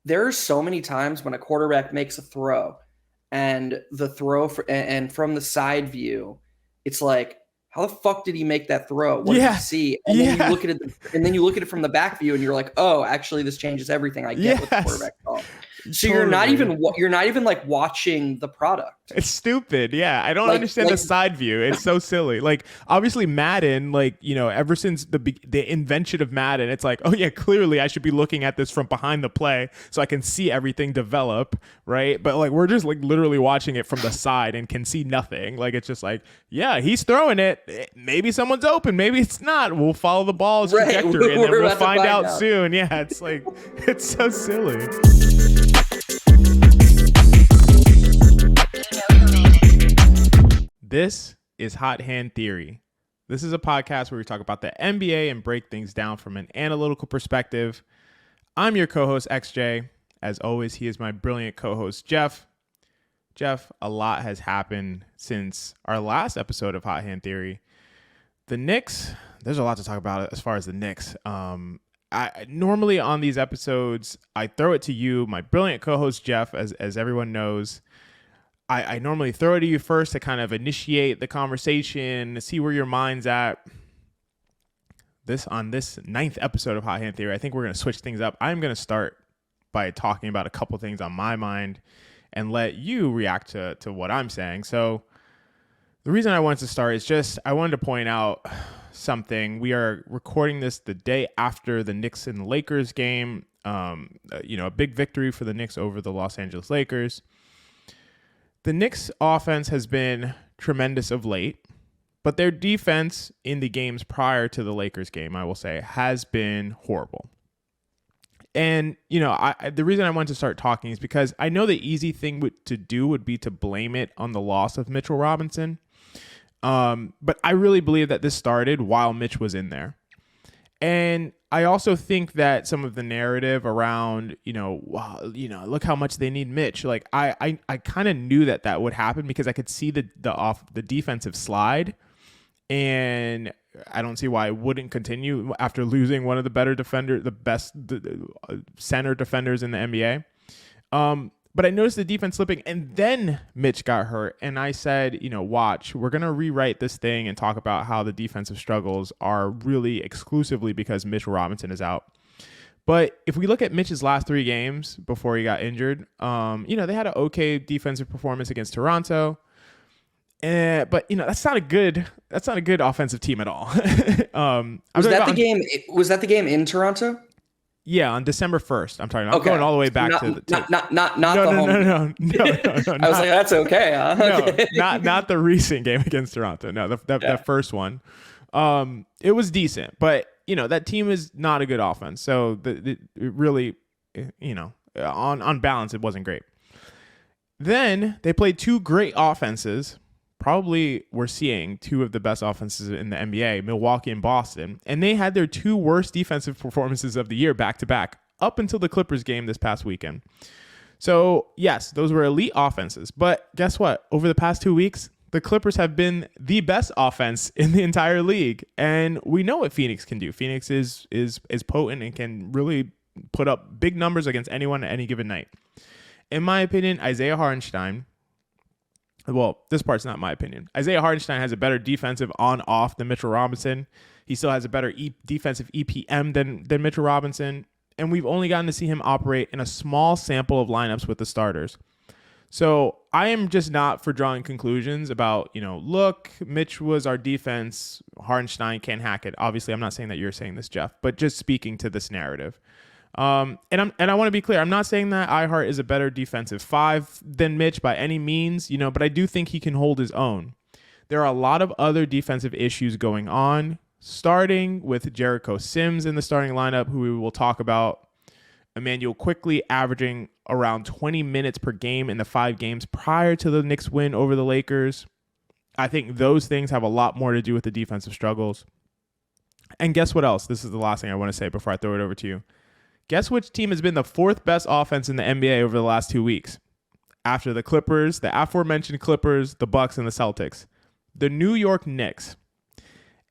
there are so many times when a quarterback makes a throw and the throw and from the side view, it's like, how the fuck did he make that throw? What did he Yeah. see? And then you look at it, and then you look at it from the back view, and you're like, oh, actually, this changes everything. I get what the quarterback saw. So you're not even like watching the product. It's stupid. Yeah. I don't understand the side view. It's so silly. Like, obviously Madden, like, you know, ever since the invention of Madden, it's like, oh yeah, clearly I should be looking at this from behind the play so I can see everything develop. Right. But like, we're just like literally watching it from the side and can see nothing. Like, it's just like, yeah, he's throwing it. Maybe someone's open. Maybe it's not. We'll follow the ball's trajectory and then we'll find out soon. Yeah. It's like, it's so silly. This is Hot Hand Theory. This is a podcast where we talk about the NBA and break things down from an analytical perspective. I'm your co-host, XJ. As always, he is my brilliant co-host, Geoff. Geoff, a lot has happened since our last episode of Hot Hand Theory. The Knicks, there's a lot to talk about as far as the Knicks. I normally on these episodes, I throw it to you, my brilliant co-host, Geoff, as everyone knows. I normally throw it to you first to kind of initiate the conversation, see where your mind's at. On this 9th episode of Hot Hand Theory, I think we're going to switch things up. I'm going to start by talking about a couple things on my mind and let you react to what I'm saying. So the reason I wanted to start is just I wanted to point out something. We are recording this the day after the Knicks and the Lakers game. A big victory for the Knicks over the Los Angeles Lakers. The Knicks offense has been tremendous of late, but their defense in the games prior to the Lakers game, I will say, has been horrible. And, you know, the reason I wanted to start talking is because I know the easy thing to do would be to blame it on the loss of Mitchell Robinson. But I really believe that this started while Mitch was in there. And I also think that some of the narrative around, look how much they need Mitch. Like I kind of knew that would happen because I could see the defensive slide, and I don't see why it wouldn't continue after losing one of the best center defenders in the NBA. But I noticed the defense slipping, and then Mitch got hurt. And I said, watch, we're going to rewrite this thing and talk about how the defensive struggles are really exclusively because Mitchell Robinson is out. But if we look at Mitch's last 3 games before he got injured, they had an okay defensive performance against Toronto. But that's not a good offensive team at all. Was that the game in Toronto? Yeah, on December 1st. I'm talking. I'm going all the way back to not no, the home. No. I was like, that's okay. Huh? No, not the recent game against Toronto. No, that first one. It was decent, but that team is not a good offense. So it really, on balance, it wasn't great. Then they played 2 great offenses. Probably we're seeing 2 of the best offenses in the NBA, Milwaukee and Boston, and they had their 2 worst defensive performances of the year back to back up until the Clippers game this past weekend. So yes, those were elite offenses, but guess what? Over the past 2 weeks, the Clippers have been the best offense in the entire league, and we know what Phoenix can do. Phoenix is potent and can really put up big numbers against anyone at any given night. In my opinion, Isaiah Hartenstein. Well, this part's not my opinion. Isaiah Hartenstein has a better defensive on-off than Mitchell Robinson. He still has a better defensive EPM than Mitchell Robinson. And we've only gotten to see him operate in a small sample of lineups with the starters. So I am just not for drawing conclusions about, look, Mitch was our defense. Hartenstein can't hack it. Obviously, I'm not saying that you're saying this, Geoff, but just speaking to this narrative. And I want to be clear. I'm not saying that iHeart is a better defensive 5 than Mitch by any means, but I do think he can hold his own. There are a lot of other defensive issues going on, starting with Jericho Sims in the starting lineup, who we will talk about. Immanuel Quickley averaging around 20 minutes per game in the 5 games prior to the Knicks win over the Lakers. I think those things have a lot more to do with the defensive struggles. And guess what else? This is the last thing I want to say before I throw it over to you. Guess which team has been the 4th best offense in the NBA over the last 2 weeks? After the Clippers, the aforementioned Clippers, the Bucks, and the Celtics. The New York Knicks.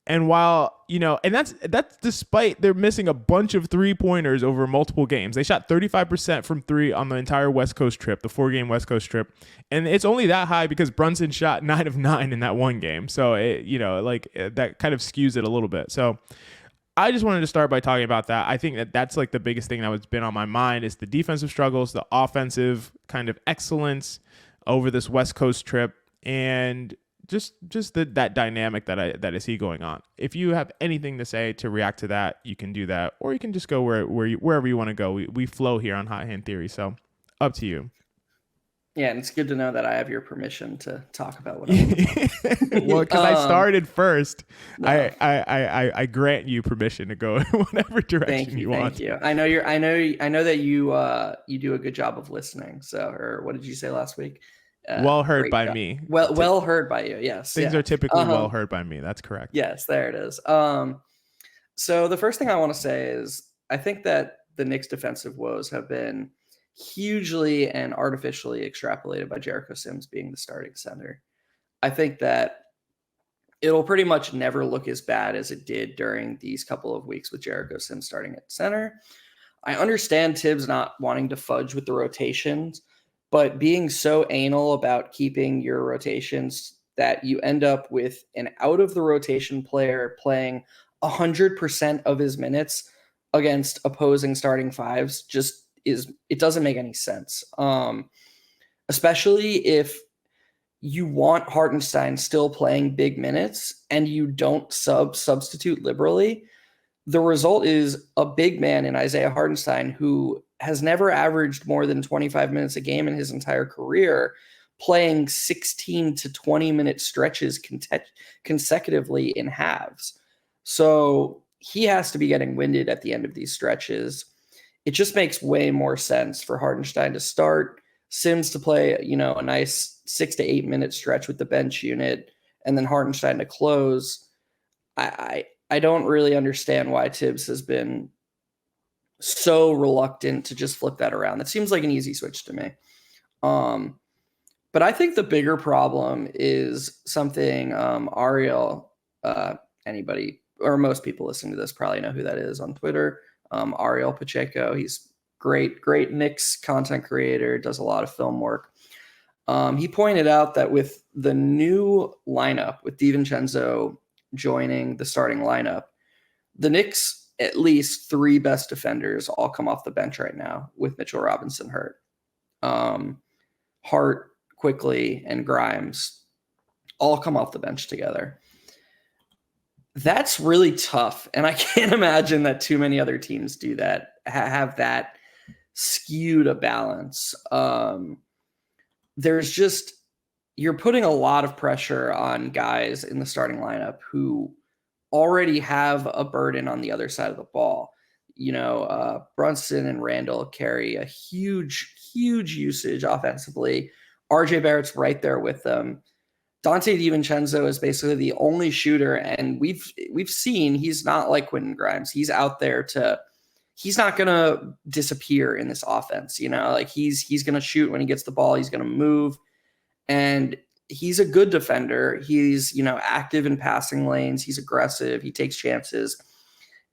And while, and that's despite they're missing a bunch of 3-pointers over multiple games. They shot 35% from 3 on the entire West Coast trip, the 4-game West Coast trip. And it's only that high because Brunson shot 9 of 9 in that one game. So, that kind of skews it a little bit. So I just wanted to start by talking about that. I think that's like the biggest thing that has been on my mind is the defensive struggles, the offensive kind of excellence over this West Coast trip, and just that dynamic that I see going on. If you have anything to say to react to that, you can do that, or you can just go wherever you want to go. We flow here on Hot Hand Theory, so up to you. Yeah, and it's good to know that I have your permission to talk about what I want to talk. Well, because I started first, No. I grant you permission to go whatever direction you want. Thank you. I know that you do a good job of listening. So, or what did you say last week? Well heard by me. Well heard by you. Yes. Things are typically well heard by me. That's correct. Yes, there it is. So the first thing I want to say is I think that the Knicks' defensive woes have been hugely and artificially extrapolated by Jericho Sims being the starting center. I think that it'll pretty much never look as bad as it did during these couple of weeks with Jericho Sims starting at center. I understand Tibbs not wanting to fudge with the rotations, but being so anal about keeping your rotations that you end up with an out of the rotation player playing 100% of his minutes against opposing starting fives it doesn't make any sense. Especially if you want Hartenstein still playing big minutes and you don't substitute liberally. The result is a big man in Isaiah Hartenstein who has never averaged more than 25 minutes a game in his entire career, playing 16 to 20 minute stretches consecutively in halves. So he has to be getting winded at the end of these stretches. It just makes way more sense for Hartenstein to start, Sims to play, a nice 6 to 8 minute stretch with the bench unit, and then Hartenstein to close. I don't really understand why Tibbs has been so reluctant to just flip that around. That seems like an easy switch to me. But I think the bigger problem is something Ariel, anybody or most people listening to this probably know who that is on Twitter. Ariel Pacheco. He's great Knicks content creator, does a lot of film work. He pointed out that with the new lineup, with DiVincenzo joining the starting lineup, the Knicks' at least 3 best defenders all come off the bench right now with Mitchell Robinson hurt. Hart, Quickley, and Grimes all come off the bench together. That's really tough, and I can't imagine that too many other teams do that, have that skewed a balance. You're putting a lot of pressure on guys in the starting lineup who already have a burden on the other side of the ball. Brunson and Randle carry a huge usage offensively. RJ Barrett's right there with them. Dante DiVincenzo is basically the only shooter, and we've seen he's not like Quentin Grimes. He's out there he's not gonna disappear in this offense. He's gonna shoot when he gets the ball. He's gonna move, and he's a good defender. He's active in passing lanes. He's aggressive. He takes chances.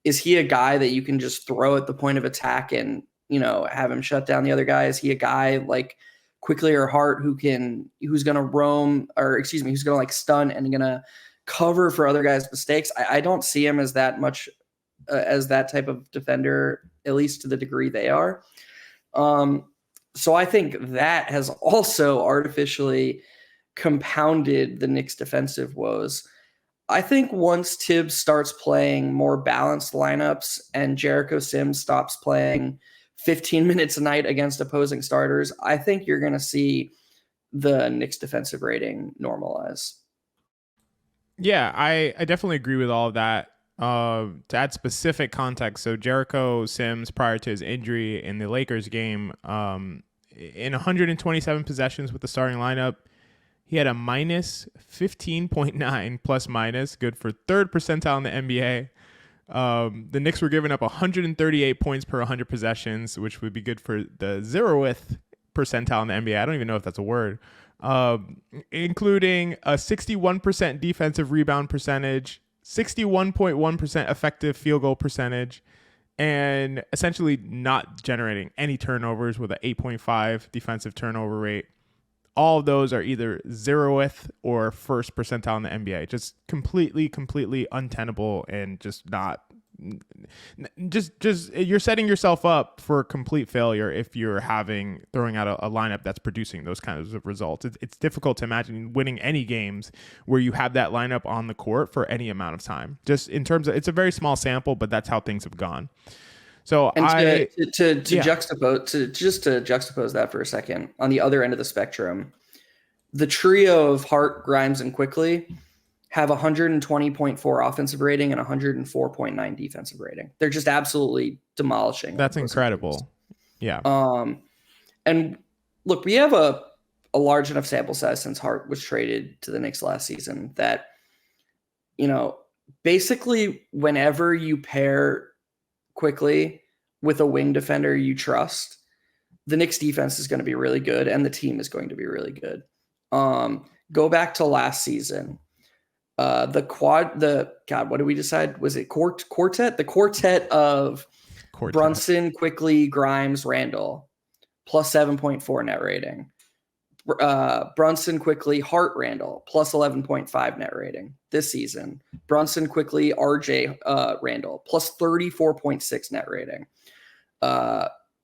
Is he a guy that you can just throw at the point of attack and have him shut down the other guy? Is he a guy like Quickley or Hart who's going to roam, or who's going to like stun and going to cover for other guys' mistakes? I don't see him as that much as that type of defender, at least to the degree they are. So I think that has also artificially compounded the Knicks' defensive woes. I think once Tibbs starts playing more balanced lineups and Jericho Sims stops playing 15 minutes a night against opposing starters, I think you're going to see the Knicks defensive rating normalize. Yeah, I definitely agree with all of that. To add specific context, so Jericho Sims, prior to his injury in the Lakers game, in 127 possessions with the starting lineup, he had a minus 15.9 plus minus, good for 3rd percentile in the NBA. The Knicks were giving up 138 points per 100 possessions, which would be good for the 0th percentile in the NBA. I don't even know if that's a word. Including a 61% defensive rebound percentage, 61.1% effective field goal percentage, and essentially not generating any turnovers with an 8.5 defensive turnover rate. All of those are either 0th or first percentile in the NBA. Just completely untenable, and just not just you're setting yourself up for complete failure if you're throwing out a lineup that's producing those kinds of results. It's difficult to imagine winning any games where you have that lineup on the court for any amount of time. Just in terms of, it's a very small sample, but that's how things have gone. So and to juxtapose that for a second, on the other end of the spectrum, the trio of Hart, Grimes, and Quickley have 120.4 offensive rating and 104.9 defensive rating. They're just absolutely demolishing. That's incredible. Yeah. And look, we have a large enough sample size since Hart was traded to the Knicks last season that, basically whenever you pair Quickley with a wing defender you trust, the Knicks defense is going to be really good and the team is going to be really good. Go back to last season. What did we decide? Was it quartet? The quartet of Brunson, Quickley, Grimes, Randle, plus 7.4 net rating. Brunson, Quickley, Hart, Randle, plus 11.5 net rating this season. Brunson, Quickley, RJ, Randle, plus 34.6 net rating.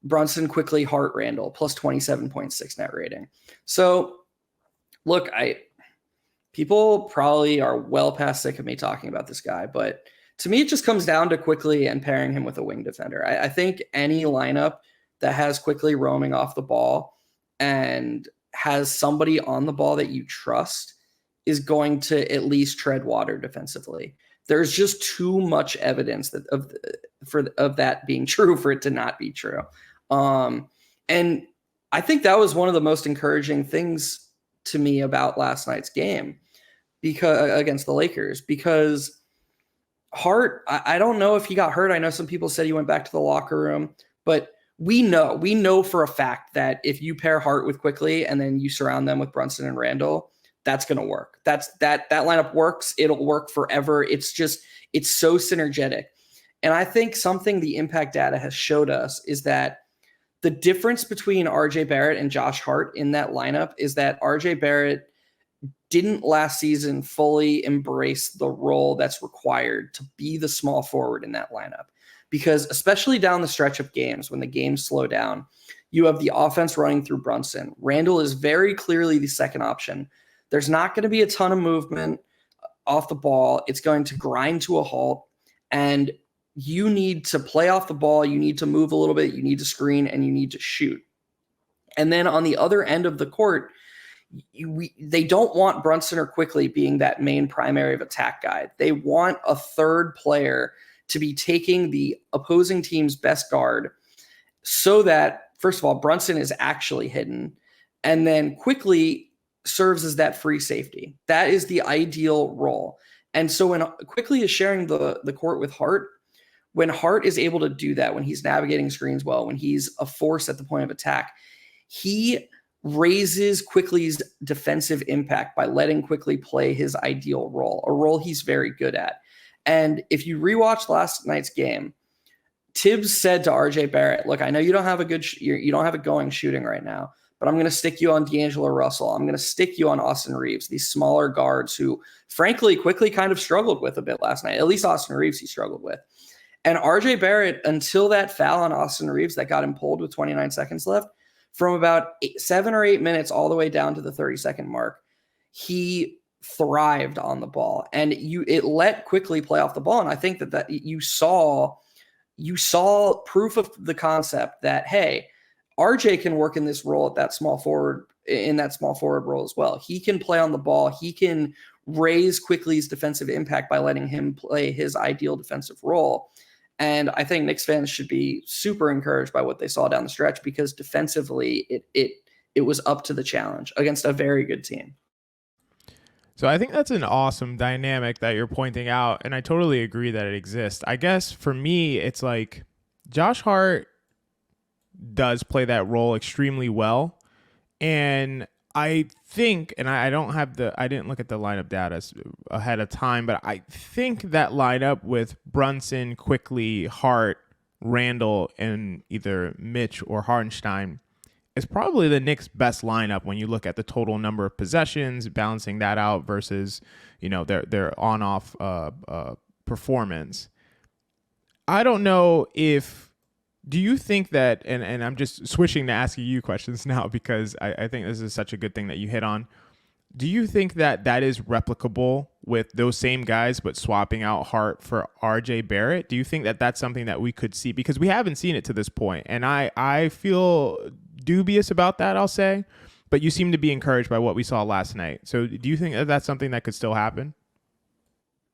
Brunson, Quickley, Hart, Randle, plus 27.6 net rating. So, look, people probably are well past sick of me talking about this guy, but to me, it just comes down to Quickley and pairing him with a wing defender. I think any lineup that has Quickley roaming off the ball and has somebody on the ball that you trust is going to at least tread water defensively. There's just too much evidence of that being true for it to not be true. And I think that was one of the most encouraging things to me about last night's game against the Lakers, because Hart, I don't know if he got hurt. I know some people said he went back to the locker room, but we know for a fact that if you pair Hart with Quickley and then you surround them with Brunson and Randle, that's going to work. That lineup works. It'll work forever. It's so synergetic. And I think something the impact data has showed us is that the difference between RJ Barrett and Josh Hart in that lineup is that RJ Barrett didn't last season fully embrace the role that's required to be the small forward in that lineup. Because especially down the stretch of games, when the games slow down, you have the offense running through Brunson. Randle is very clearly the second option. There's not going to be a ton of movement off the ball. It's going to grind to a halt, and you need to play off the ball. You need to move a little bit. You need to screen, and you need to shoot. And then on the other end of the court, they don't want Brunson or Quickley being that main primary of attack guy. They want a third player to be taking the opposing team's best guard so that, first of all, Brunson is actually hidden, and then Quickley serves as that free safety. That is the ideal role. And so when Quickley is sharing the court with Hart, when Hart is able to do that, when he's navigating screens well, when he's a force at the point of attack, he raises Quickley's defensive impact by letting Quickley play his ideal role, a role he's very good at. And if you rewatch last night's game, Tibbs said to RJ Barrett, look, I know you don't have you don't have a going shooting right now, but I'm going to stick you on D'Angelo Russell. I'm going to stick you on Austin Reeves, these smaller guards who, frankly, Quickley kind of struggled with a bit last night. At least Austin Reeves he struggled with. And RJ Barrett, until that foul on Austin Reeves that got him pulled with 29 seconds left, from about 7 or 8 minutes all the way down to the 30-second mark, he thrived on the ball, and it let Quickley play off the ball. And I think that you saw proof of the concept that, hey, RJ can work in this role in that small forward role as well. He can play on the ball. He can raise Quickley's defensive impact by letting him play his ideal defensive role. And I think Knicks fans should be super encouraged by what they saw down the stretch, because defensively it was up to the challenge against a very good team. So I think that's an awesome dynamic that you're pointing out, and I totally agree that it exists. I guess for me, it's like Josh Hart does play that role extremely well, and I think, and I don't have I didn't look at the lineup data ahead of time, but I think that lineup with Brunson, Quickley, Hart, Randle, and either Mitch or Hartenstein is probably the Knicks' best lineup when you look at the total number of possessions, balancing that out versus, their on-off performance. I don't know if do you think that, and I'm just switching to asking you questions now because I think this is such a good thing that you hit on. Do you think that that is replicable with those same guys, but swapping out Hart for RJ Barrett? Do you think that that's something that we could see? Because we haven't seen it to this point, and I feel dubious about that, I'll say. But you seem to be encouraged by what we saw last night. So do you think that that's something that could still happen?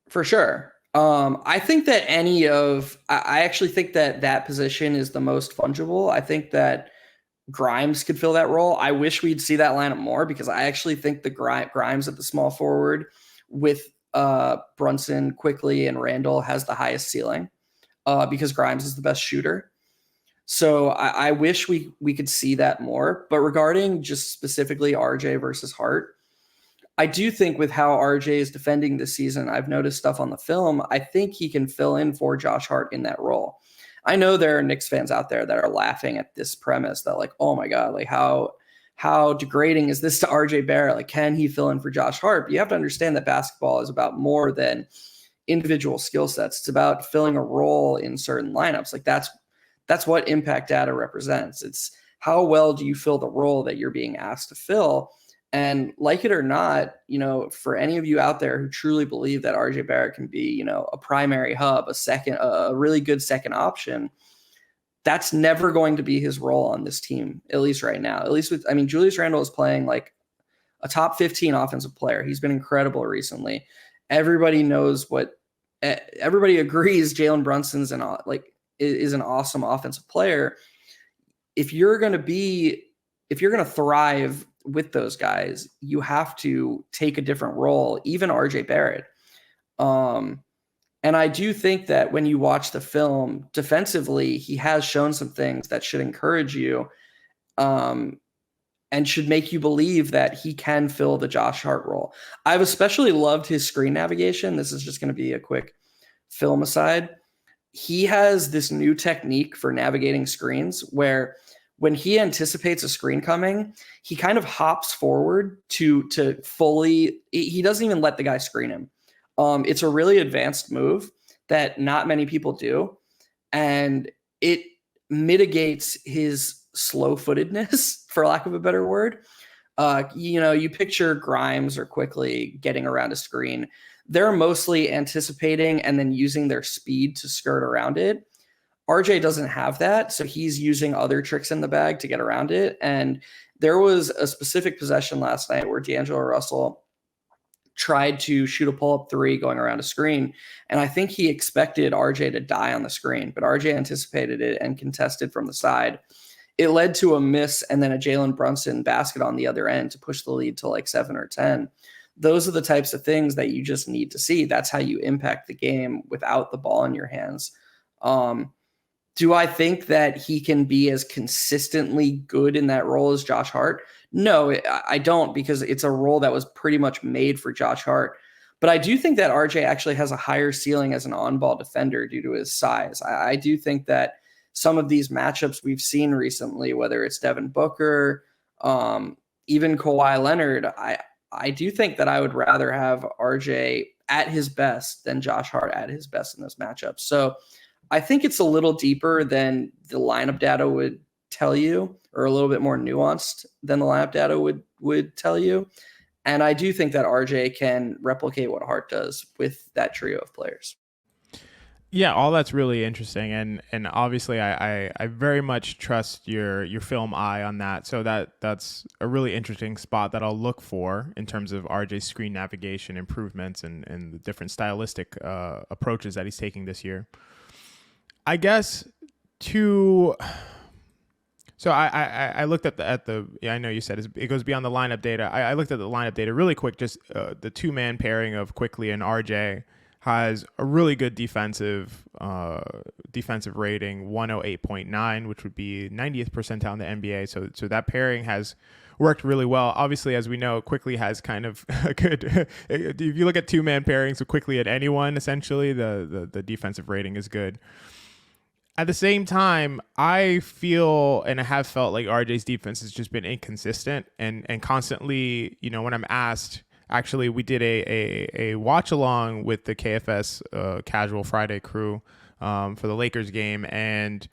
For sure. I think that I actually think that that position is the most fungible. I think that Grimes could fill that role. I wish we'd see that lineup more because I actually think the Grimes at the small forward with Brunson, Quickley, and Randle has the highest ceiling because Grimes is the best shooter. So I wish we could see that more. But regarding just specifically RJ versus Hart, I do think with how RJ is defending this season, I've noticed stuff on the film. I think he can fill in for Josh Hart in that role. I know there are Knicks fans out there that are laughing at this premise that like, oh my God, like how degrading is this to RJ Barrett? Like, can he fill in for Josh Hart? But you have to understand that basketball is about more than individual skill sets. It's about filling a role in certain lineups. Like that's what impact data represents. It's how well do you fill the role that you're being asked to fill? And like it or not, for any of you out there who truly believe that RJ Barrett can be, a primary hub, a really good second option, that's never going to be his role on this team, at least right now. At least Julius Randle is playing like a top 15 offensive player. He's been incredible recently. Everybody agrees Jalen Brunson's is an awesome offensive player. If you're going to thrive with those guys, you have to take a different role, even RJ Barrett. And I do think that when you watch the film defensively, he has shown some things that should encourage you and should make you believe that he can fill the Josh Hart role. I've especially loved his screen navigation. This is just going to be a quick film aside. He has this new technique for navigating screens where when he anticipates a screen coming, he kind of hops forward to fully, he doesn't even let the guy screen him. It's a really advanced move that not many people do. And it mitigates his slow-footedness, for lack of a better word. You picture Grimes or Quickley getting around a screen. They're mostly anticipating and then using their speed to skirt around it. RJ doesn't have that, so he's using other tricks in the bag to get around it. And there was a specific possession last night where D'Angelo Russell tried to shoot a pull-up three going around a screen, and I think he expected RJ to die on the screen, but RJ anticipated it and contested from the side. It led to a miss and then a Jalen Brunson basket on the other end to push the lead to like 7 or 10. Those are the types of things that you just need to see. That's how you impact the game without the ball in your hands. Do I think that he can be as consistently good in that role as Josh Hart? No, I don't, because it's a role that was pretty much made for Josh Hart. But I do think that RJ actually has a higher ceiling as an on-ball defender due to his size. I do think that some of these matchups we've seen recently, whether it's Devin Booker, even Kawhi Leonard, I do think that I would rather have RJ at his best than Josh Hart at his best in those matchups. So I think it's a little deeper than the lineup data would tell you, or a little bit more nuanced than the lineup data would tell you. And I do think that RJ can replicate what Hart does with that trio of players. Yeah, all that's really interesting, and obviously I very much trust your film eye on that. So that's a really interesting spot that I'll look for in terms of RJ's screen navigation improvements and the different stylistic approaches that he's taking this year. I guess so I looked at the I know you said it goes beyond the lineup data. I looked at the lineup data really quick, just the two-man pairing of Quickley and RJ, has a really good defensive rating, 108.9, which would be 90th percentile in the NBA. So that pairing has worked really well. Obviously, as we know, Quickley has kind of a good. If you look at two-man pairings with Quickley at anyone, essentially the defensive rating is good. At the same time, I feel and I have felt like RJ's defense has just been inconsistent and constantly, when I'm asked. Actually, we did a watch along with the KFS Casual Friday crew for the Lakers game, and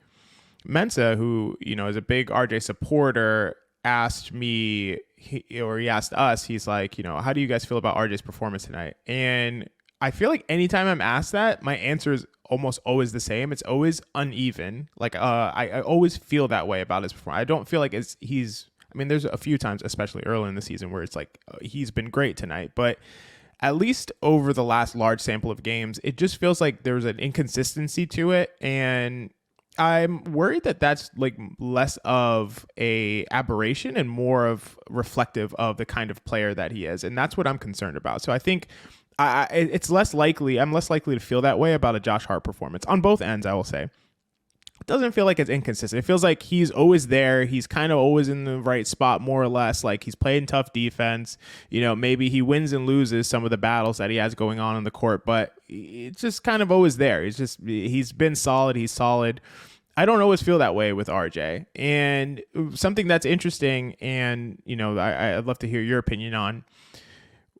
Mensa, who is a big RJ supporter, asked me, he asked us, he's like, how do you guys feel about RJ's performance tonight? And I feel like anytime I'm asked that, my answer is almost always the same. It's always uneven. Like I always feel that way about his performance. I don't feel like there's a few times, especially early in the season, where it's like he's been great tonight. But at least over the last large sample of games, it just feels like there's an inconsistency to it. And I'm worried that that's like less of a aberration and more of reflective of the kind of player that he is. And that's what I'm concerned about. So I think it's less likely. I'm less likely to feel that way about a Josh Hart performance on both ends, I will say. It doesn't feel like it's inconsistent. It feels like he's always there. He's kind of always in the right spot, more or less. Like he's playing tough defense. Maybe he wins and loses some of the battles that he has going on the court, but it's just kind of always there. He's been solid. He's solid. I don't always feel that way with RJ. And something that's interesting, and I'd love to hear your opinion on.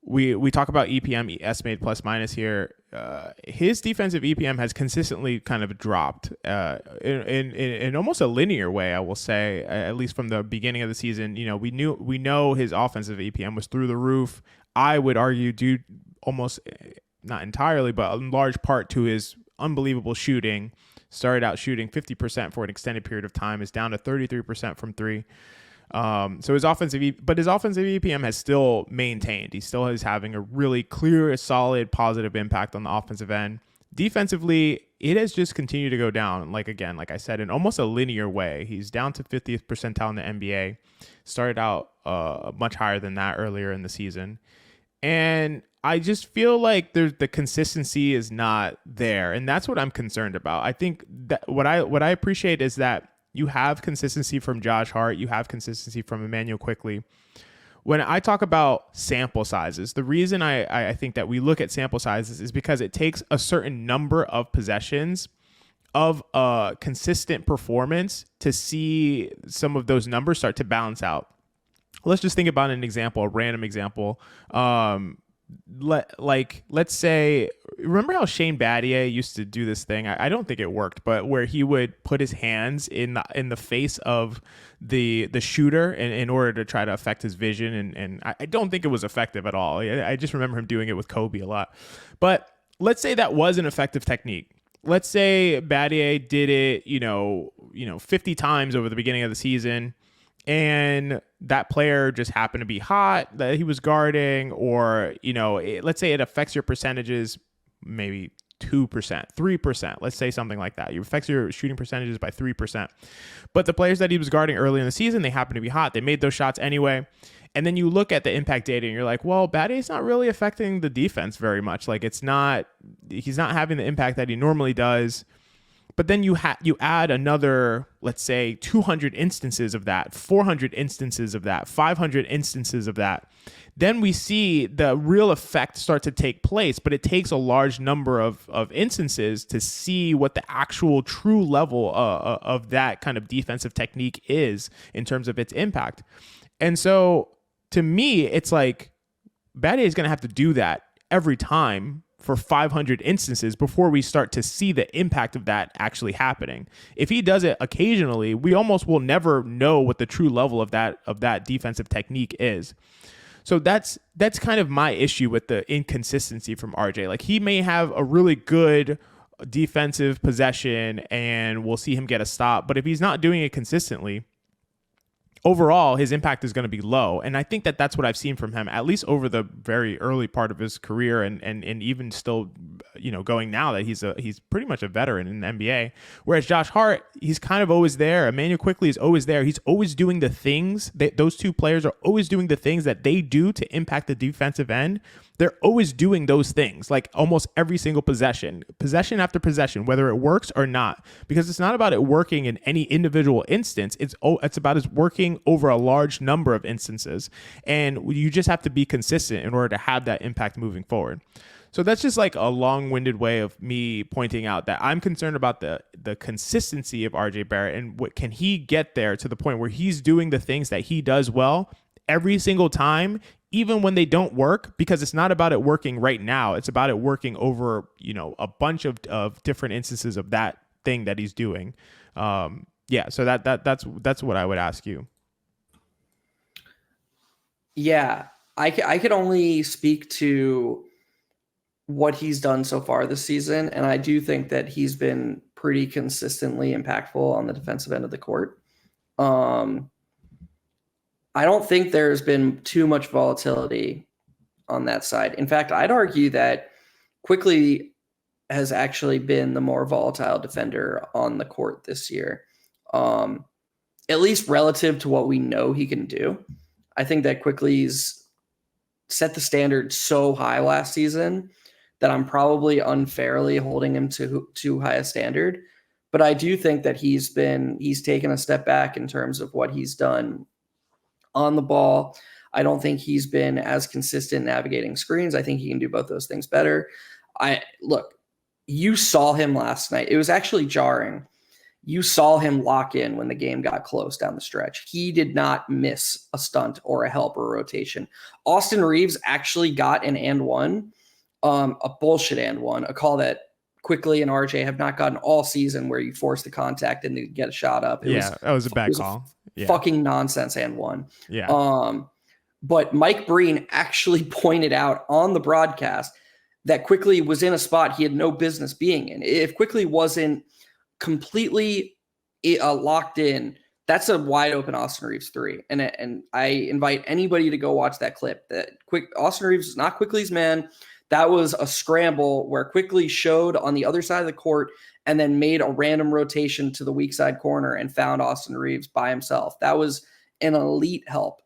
We talk about EPM estimated plus minus here. His defensive EPM has consistently kind of dropped in almost a linear way, I will say, at least from the beginning of the season. We know his offensive EPM was through the roof. I would argue due almost not entirely, but in large part to his unbelievable shooting. Started out shooting 50% for an extended period of time, is down to 33% from three. So his offensive EPM has still maintained. He still is having a really clear, solid, positive impact on the offensive end. Defensively, it has just continued to go down. Like I said, in almost a linear way. He's down to 50th percentile in the NBA. Started out much higher than that earlier in the season. And I just feel like the consistency is not there. And that's what I'm concerned about. I think that what I appreciate is that you have consistency from Josh Hart. You have consistency from Immanuel Quickley. When I talk about sample sizes, the reason I think that we look at sample sizes is because it takes a certain number of possessions of a consistent performance to see some of those numbers start to balance out. Let's just think about an example, a random example. Let's say, remember how Shane Battier used to do this thing? I don't think it worked, but where he would put his hands in the face of the shooter in order to try to affect his vision, and I don't think it was effective at all. I just remember him doing it with Kobe a lot. But let's say that was an effective technique. Let's say Battier did it, 50 times over the beginning of the season, and that player just happened to be hot that he was guarding, or, let's say it affects your percentages, maybe 2%, 3%. Let's say something like that. It affects your shooting percentages by 3%. But the players that he was guarding early in the season, they happen to be hot. They made those shots anyway. And then you look at the impact data and you're like, well, Battier's not really affecting the defense very much. Like he's not having the impact that he normally does. But then you add another, let's say, 200 instances of that, 400 instances of that, 500 instances of that. Then we see the real effect start to take place, but it takes a large number of instances to see what the actual true level of that kind of defensive technique is in terms of its impact. And so to me, it's like Battier is going to have to do that every time for 500 instances before we start to see the impact of that actually happening. If he does it occasionally, we almost will never know what the true level of that defensive technique is. So that's kind of my issue with the inconsistency from RJ. Like he may have a really good defensive possession and we'll see him get a stop, but if he's not doing it consistently, overall, his impact is going to be low. And I think that that's what I've seen from him, at least over the very early part of his career and even still, going now that he's pretty much a veteran in the NBA. Whereas Josh Hart, he's kind of always there. Immanuel Quickley is always there. He's always doing the things those two players are always doing the things that they do to impact the defensive end. they're always doing those things, like almost every single possession after possession, whether it works or not, because it's not about it working in any individual instance. It's about it working over a large number of instances, and you just have to be consistent in order to have that impact moving forward. So that's just like a long-winded way of me pointing out that I'm concerned about the consistency of RJ Barrett, and what can he get there to the point where he's doing the things that he does well every single time, even when they don't work, because it's not about it working right now. It's about it working over, a bunch of different instances of that thing that he's doing. So that's what I would ask you. Yeah, I could only speak to what he's done so far this season, and I do think that he's been pretty consistently impactful on the defensive end of the court. I don't think there's been too much volatility on that side. In fact, I'd argue that Quickley has actually been the more volatile defender on the court this year, at least relative to what we know he can do. I think that Quickley's set the standard so high last season that I'm probably unfairly holding him to too high a standard. But I do think that he's taken a step back in terms of what he's done on the ball. I don't think he's been as consistent navigating screens. I think he can do both those things better. You saw him last night. It was actually jarring. You saw him lock in when the game got close down the stretch. He did not miss a stunt or a help or a rotation. Austin Reeves actually got an and one, a bullshit and one, a call that Quickley and RJ have not gotten all season, where you force the contact and you get a shot up. That was a bad call. Fucking nonsense and one. Yeah. But Mike Breen actually pointed out on the broadcast that Quickley was in a spot he had no business being in. If Quickley wasn't completely locked in, that's a wide open Austin Reeves three. And I invite anybody to go watch that clip. Austin Reeves is not Quickley's man. That was a scramble where Quickley showed on the other side of the court and then made a random rotation to the weak side corner and found Austin Reeves by himself. That was an elite help.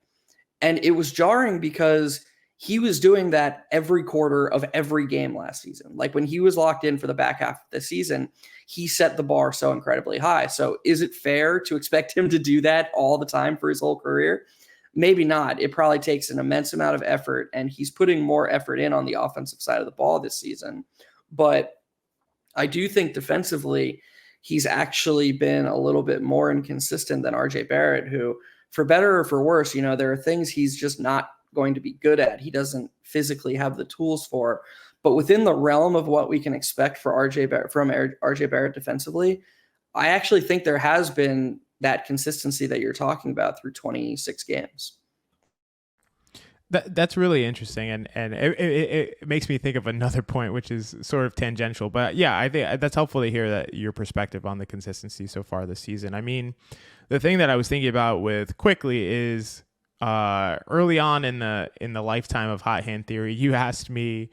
And it was jarring because he was doing that every quarter of every game last season. Like when he was locked in for the back half of the season, he set the bar so incredibly high. So is it fair to expect him to do that all the time for his whole career? Maybe not. It probably takes an immense amount of effort, and he's putting more effort in on the offensive side of the ball this season. But I do think defensively, he's actually been a little bit more inconsistent than RJ Barrett, who, for better or for worse, there are things he's just not going to be good at. He doesn't physically have the tools for. But within the realm of what we can expect for RJ Barrett defensively, I actually think there has been that consistency that you're talking about through 26 games. That's really interesting, and it makes me think of another point, which is sort of tangential. But yeah, I think that's helpful to hear that your perspective on the consistency so far this season. I mean, the thing that I was thinking about with Quickley is early on in the lifetime of Hot Hand Theory, you asked me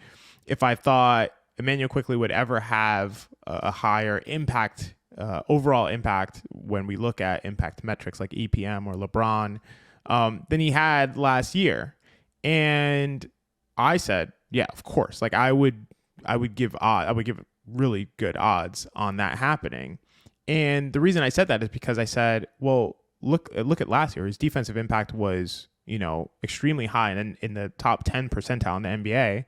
if I thought Immanuel Quickley would ever have a higher impact, overall impact, when we look at impact metrics like EPM or LeBron, than he had last year. And I said, yeah, of course. Like I would give really good odds on that happening. And the reason I said that is because I said, well, look at last year. His defensive impact was, extremely high and in the top 10 percentile in the NBA.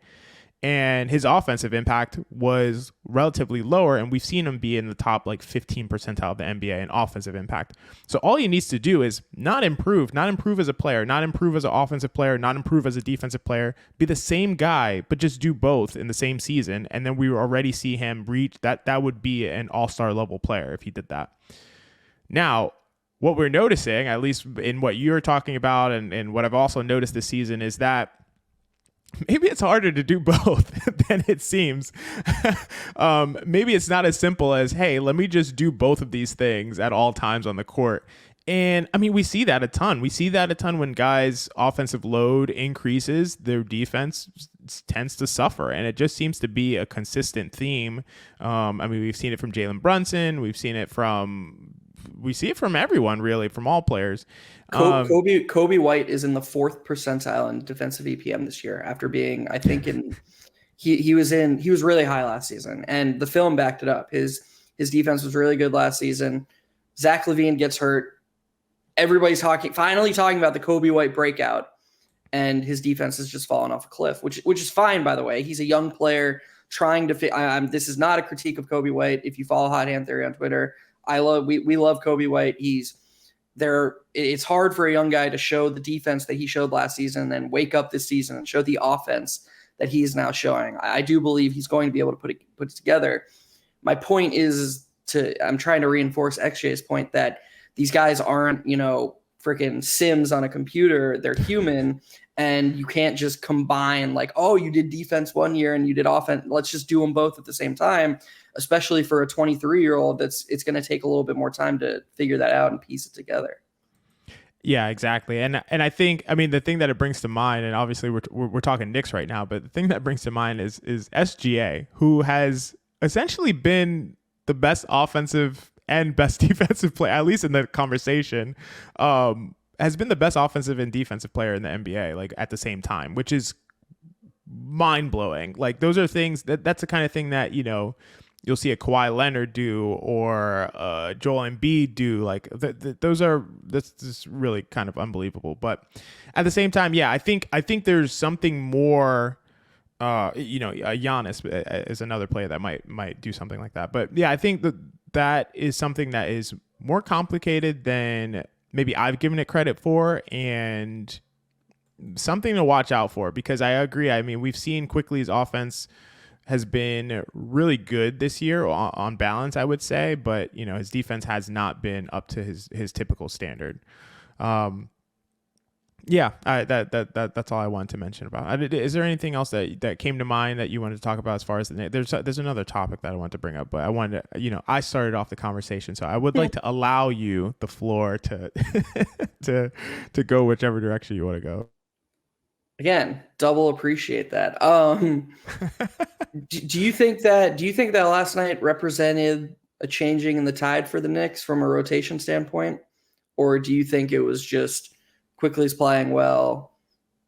And his offensive impact was relatively lower, and we've seen him be in the top 15 percentile of the NBA in offensive impact. So all he needs to do is not improve as a player, not improve as an offensive player, not improve as a defensive player, be the same guy, but just do both in the same season. And then we already see him reach that. That would be an all-star level player if he did that. Now, what we're noticing, at least in what you're talking about and what I've also noticed this season, is that maybe it's harder to do both than it seems. Maybe it's not as simple as, hey, let me just do both of these things at all times on the court. And I mean, we see that a ton. We see that a ton when guys' offensive load increases, their defense tends to suffer. And it just seems to be a consistent theme. I mean, we've seen it from Jalen Brunson. We've seen it from we see it from everyone, really, from all players. Kobe White is in the 4th percentile in defensive EPM this year after being, I think, he was really high last season, and the film backed it up. His defense was really good last season. Zach LaVine gets hurt. Everybody's finally talking about the Kobe White breakout, and his defense has just fallen off a cliff, which is fine, by the way. He's a young player trying to fit. This is not a critique of Kobe White. If you follow Hot Hand Theory on Twitter, we love Kobe White. He's there. It's hard for a young guy to show the defense that he showed last season and then wake up this season and show the offense that he's now showing. I do believe he's going to be able to put it together. My point I'm trying to reinforce XJ's point that these guys aren't, freaking Sims on a computer. They're human, and you can't just combine like, oh, you did defense one year and you did offense. Let's just do them both at the same time, especially for a 23-year-old. It's going to take a little bit more time to figure that out and piece it together. Yeah, exactly. And I think, the thing that it brings to mind, and obviously we're talking Knicks right now, but the thing that brings to mind is SGA, who has essentially been the best offensive and best defensive player, at least in the conversation, has been the best offensive and defensive player in the NBA, like at the same time, which is mind blowing. Like those are things that's the kind of thing that, you'll see a Kawhi Leonard do or Joel Embiid do. Like that's just really kind of unbelievable. But at the same time, yeah, I think there's something more. Giannis is another player that might do something like that. But yeah, I think that is something that is more complicated than maybe I've given it credit for, and something to watch out for, because I agree. We've seen Quickley's offense has been really good this year on balance, I would say, but his defense has not been up to his typical standard. That's all I wanted to mention about it. Is there anything else that came to mind that you wanted to talk about as far as there's another topic that I wanted to bring up, but I wanted to, I started off the conversation, so I would like to allow you the floor to to go whichever direction you want to go. Again, double appreciate that. Do you think that last night represented a changing in the tide for the Knicks from a rotation standpoint, or do you think it was just Quickley's playing well,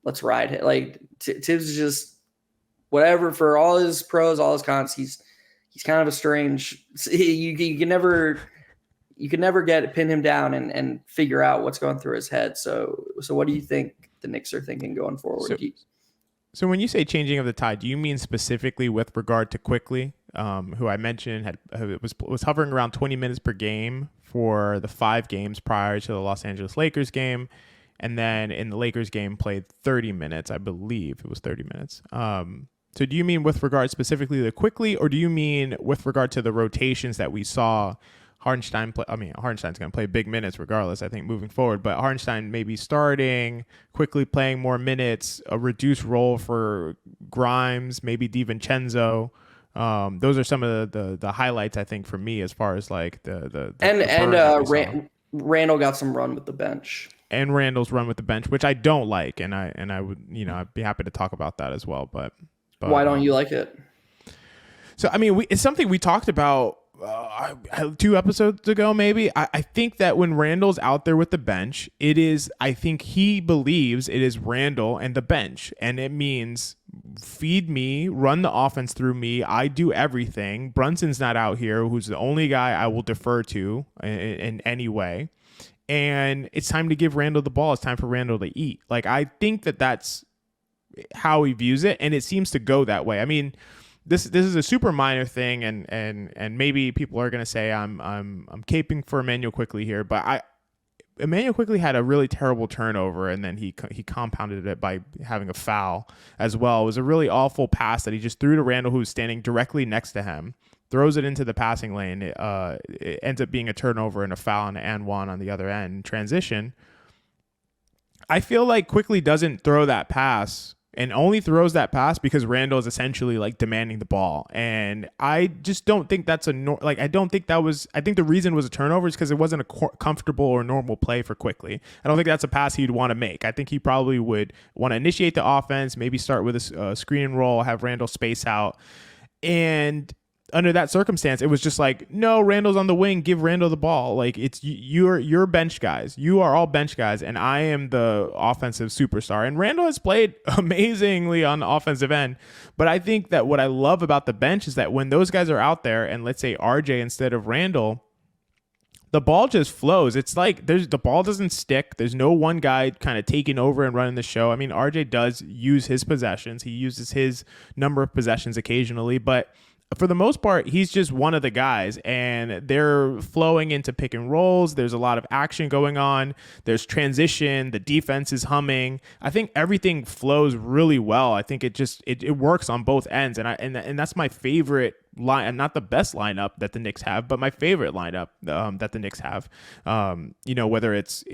let's ride it? Like Tibbs is just whatever, for all his pros, all his cons. He's kind of a strange. You can never pin him down and figure out what's going through his head. So what do you think the Knicks are thinking going forward? So when you say changing of the tide, do you mean specifically with regard to Quickley, who I mentioned was hovering around 20 minutes per game for the 5 games prior to the Los Angeles Lakers game? And then in the Lakers game played 30 minutes, I believe it was 30 minutes. So do you mean with regard specifically to Quickley, or do you mean with regard to the rotations that we saw Hartenstein play? Hartenstein's going to play big minutes regardless, I think, moving forward. But Hartenstein maybe starting, Quickley playing more minutes, a reduced role for Grimes, maybe DiVincenzo. Those are some of the highlights, I think, for me as far as like Randle got some run with the bench. And Randle's run with the bench, which I don't like, and I would, I'd be happy to talk about that as well. But why don't you like it? So it's something we talked about 2 episodes ago, maybe. I think that when Randle's out there with the bench, I think he believes it is Randle and the bench, and it means feed me, run the offense through me. I do everything. Brunson's not out here, who's the only guy I will defer to in any way. And it's time to give Randle the ball. It's time for Randle to eat. Like, I think that's how he views it, and it seems to go that way. This is a super minor thing, and maybe people are gonna say I'm caping for Immanuel Quickley here, but Immanuel Quickley had a really terrible turnover, and then he compounded it by having a foul as well. It was a really awful pass that he just threw to Randle, who was standing directly next to him. Throws it into the passing lane. It ends up being a turnover and a foul and an and one on the other end in transition. I feel like Quickley doesn't throw that pass, and only throws that pass because Randle is essentially like demanding the ball. And I just don't think that's I think the reason was a turnover is because it wasn't a comfortable or normal play for Quickley. I don't think that's a pass he'd want to make. I think he probably would want to initiate the offense, maybe start with a screen and roll, have Randle space out. And under that circumstance, it was just like, no, Randle's on the wing, give Randle the ball. Like, it's you're bench guys. You are all bench guys, and I am the offensive superstar. And Randle has played amazingly on the offensive end. But I think that what I love about the bench is that when those guys are out there, and let's say RJ instead of Randle, the ball just flows. It's like the ball doesn't stick. There's no one guy kind of taking over and running the show. I mean, RJ does use his possessions. He uses his number of possessions occasionally, but for the most part, he's just one of the guys, and they're flowing into pick and rolls. There's a lot of action going on. There's transition. The defense is humming. I think everything flows really well. I think it works on both ends, and that's my favorite line, and not the best lineup that the Knicks have, but my favorite lineup that the Knicks have. Whether it's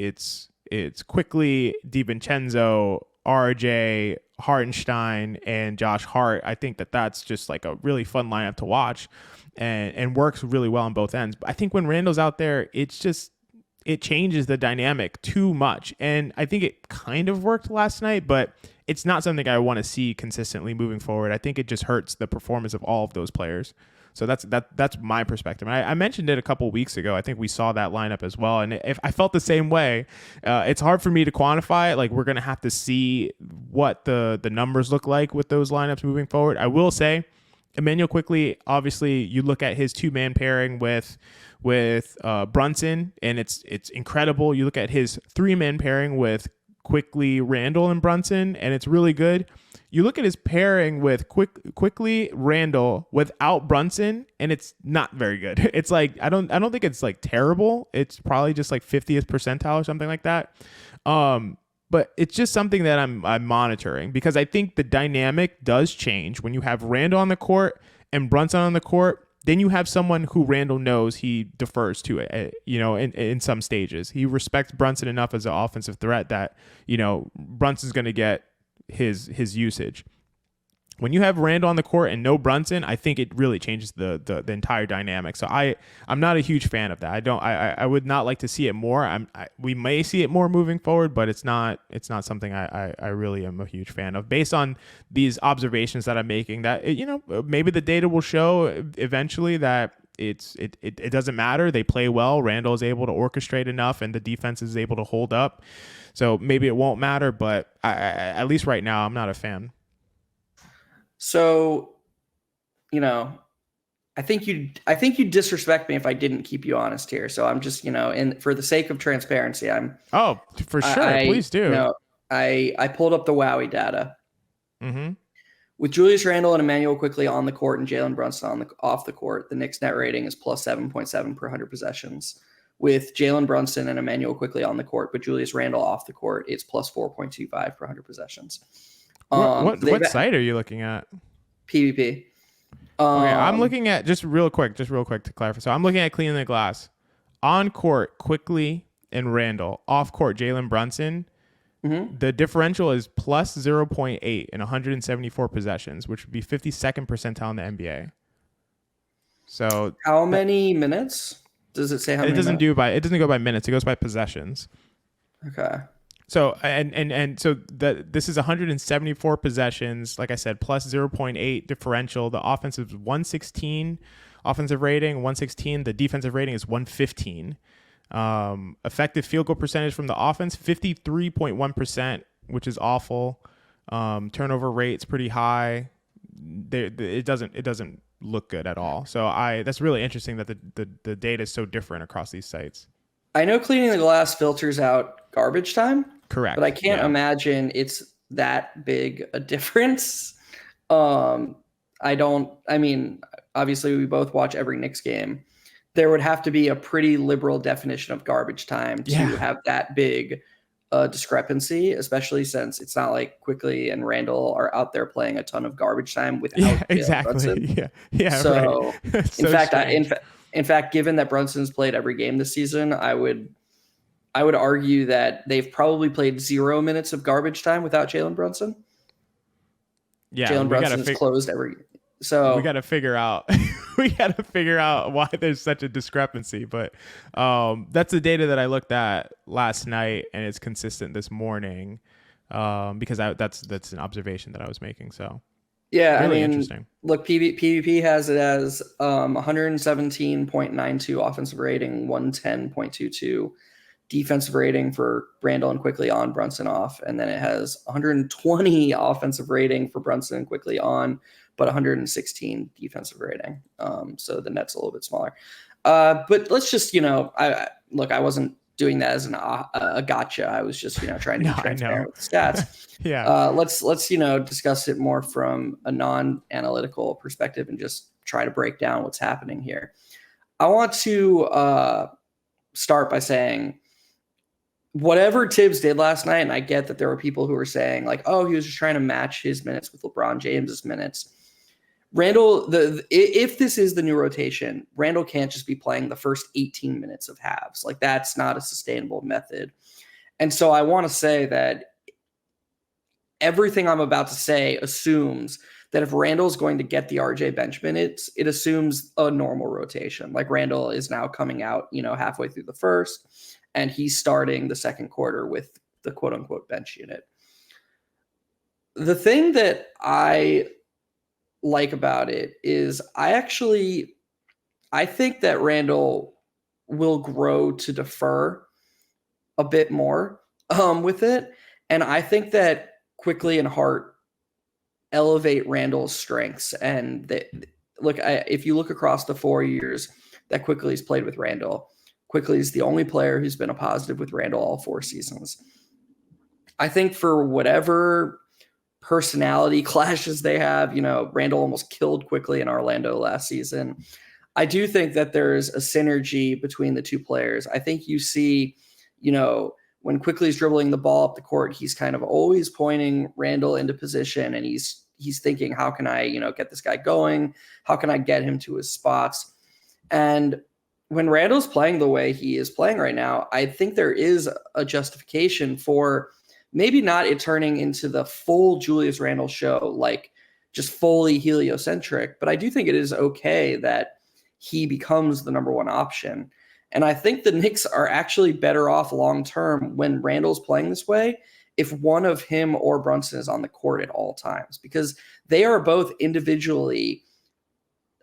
Quickley, DiVincenzo, RJ, Hartenstein, and Josh Hart. I think that's just like a really fun lineup to watch, and works really well on both ends. But I think when Randle's out there, it changes the dynamic too much. And I think it kind of worked last night, but it's not something I want to see consistently moving forward. I think it just hurts the performance of all of those players. So that's my perspective. And I mentioned it a couple weeks ago. I think we saw that lineup as well. And if I felt the same way, it's hard for me to quantify it. Like, we're going to have to see what the numbers look like with those lineups moving forward. I will say, Immanuel Quickley, obviously, you look at his 2-man pairing with Brunson, and it's incredible. You look at his 3-man pairing with Quickley, Randle, and Brunson, and it's really good. You look at his pairing with Quickley, Randle without Brunson, and it's not very good. It's like I don't think it's like terrible. It's probably just like 50th percentile or something like that. But it's just something that I'm monitoring, because I think the dynamic does change when you have Randle on the court and Brunson on the court. Then you have someone who Randle knows he defers to, in some stages. He respects Brunson enough as an offensive threat that, Brunson's going to get his usage. When you have Randle on the court and no Brunson, I think it really changes the entire dynamic. So I'm not a huge fan of that. I would not like to see it more. We may see it more moving forward, but it's not something I really am a huge fan of, based on these observations that I'm making. That maybe the data will show eventually that it doesn't matter. They play well. Randle is able to orchestrate enough, and the defense is able to hold up. So maybe it won't matter, but at least right now, I'm not a fan. So, I think you disrespect me if I didn't keep you honest here. So I'm just, for the sake of transparency, for sure. Please do. I pulled up the Wowie data. Mm-hmm. With Julius Randle and Immanuel Quickley on the court and Jalen Brunson off the court, the Knicks net rating is plus 7.7 per 100 possessions. With Jalen Brunson and Immanuel Quickley on the court, but Julius Randle off the court, it's plus 4.25 per 100 possessions. What site are you looking at? PvP. Okay, I'm looking at just real quick to clarify. So I'm looking at Cleaning the Glass. On court, Quickley and Randle. Off court, Jalen Brunson. Mm-hmm. The differential is plus 0.8 in 174 possessions, which would be 52nd percentile in the NBA. So how many minutes does it say? How many? It doesn't go by minutes. It goes by possessions. Okay. So so this is 174 possessions, like I said, plus 0.8 differential. The offensive is 116 offensive rating, 116. The defensive rating is 115. Effective field goal percentage from the offense, 53.1%, which is awful. Turnover rate's pretty high. It doesn't look good at all. So that's really interesting that the data is so different across these sites. I know Cleaning the Glass filters out garbage time. Correct. But I can't imagine it's that big a difference. Obviously we both watch every Knicks game. There would have to be a pretty liberal definition of garbage time to have that big discrepancy, especially since it's not like Quickley and Randle are out there playing a ton of garbage time without exactly. Brunson. Yeah. So, right. in fact, given that Brunson's played every game this season, I would argue that they've probably played 0 minutes of garbage time without Jalen Brunson. Yeah, Jalen Brunson is closed every. So we got to figure out. We got to figure out why there's such a discrepancy. But that's the data that I looked at last night, and it's consistent this morning because that's an observation that I was making. So Yeah, I Really mean, interesting. look, PvP has it as 117.92 offensive rating, 110.22 defensive rating for Randle and Quickley on, Brunson off, and then it has 120 offensive rating for Brunson and Quickley on, but 116 defensive rating. So the net's a little bit smaller. But let's just, I wasn't doing that as a gotcha. I was just, trying to No, be I know. transparent with the stats. Yeah. Let's discuss it more from a non-analytical perspective and just try to break down what's happening here. I want to start by saying whatever Tibbs did last night, and I get that there were people who were saying like, "Oh, he was just trying to match his minutes with LeBron James's minutes." Randle, if this is the new rotation, Randle can't just be playing the first 18 minutes of halves. Like that's not a sustainable method. And so I want to say that everything I'm about to say assumes that if Randle's going to get the RJ bench minutes, it assumes a normal rotation. Like Randle is now coming out, halfway through the first, and he's starting the second quarter with the quote unquote bench unit. The thing that I like about it is I think that Randle will grow to defer a bit more with it. And I think that Quickley and Hart elevate Randle's strengths. And if you look across the 4 years that Quickley's played with Randle, Quickley's the only player who's been a positive with Randle all 4 seasons. I think for whatever personality clashes they have, Randle almost killed Quickley in Orlando last season. I do think that there's a synergy between the two players. I think you see, when Quickley's dribbling the ball up the court, he's kind of always pointing Randle into position, and he's thinking, how can I, get this guy going? How can I get him to his spots? And when Randle's playing the way he is playing right now, I think there is a justification for maybe not it turning into the full Julius Randle show, like just fully heliocentric, but I do think it is okay that he becomes the number one option. And I think the Knicks are actually better off long-term when Randle's playing this way if one of him or Brunson is on the court at all times, because they are both individually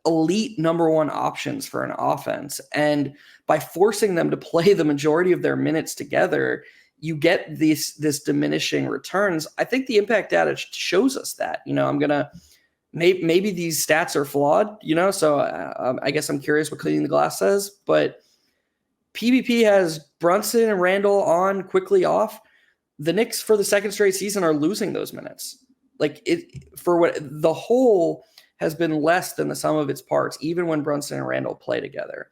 elite number one options for an offense. And by forcing them to play the majority of their minutes together, you get this diminishing returns. I think the impact data shows us that. Maybe these stats are flawed, so I guess I'm curious what Cleaning the Glass says, but PvP has Brunson and Randle on, Quickley off. The Knicks for the second straight season are losing those minutes. Like for what the whole has been less than the sum of its parts, even when Brunson and Randle play together.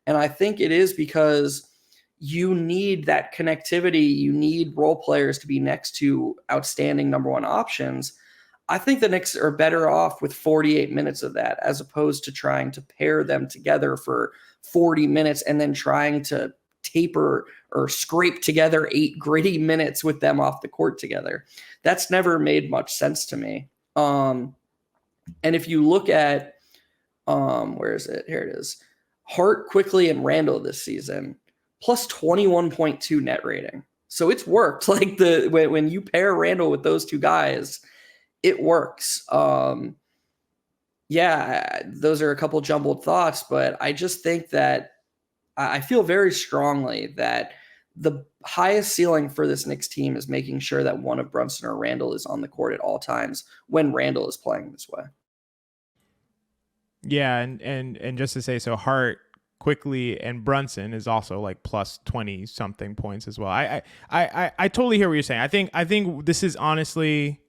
And I think it is because you need that connectivity. You need role players to be next to outstanding number one options. I think the Knicks are better off with 48 minutes of that as opposed to trying to pair them together for 40 minutes and then trying to taper or scrape together 8 gritty minutes with them off the court together. That's never made much sense to me. And if you look at, where is it? Here it is. Hart, Quickley, and Randle this season, plus 21.2 net rating. So it's worked. Like when you pair Randle with those two guys, it works. Those are a couple jumbled thoughts, but I just think that I feel very strongly that the highest ceiling for this Knicks team is making sure that one of Brunson or Randle is on the court at all times when Randle is playing this way. Yeah, and just to say, so Hart, Quickley, and Brunson is also like plus 20 something points as well. I totally hear what you're saying. I think this is honestly,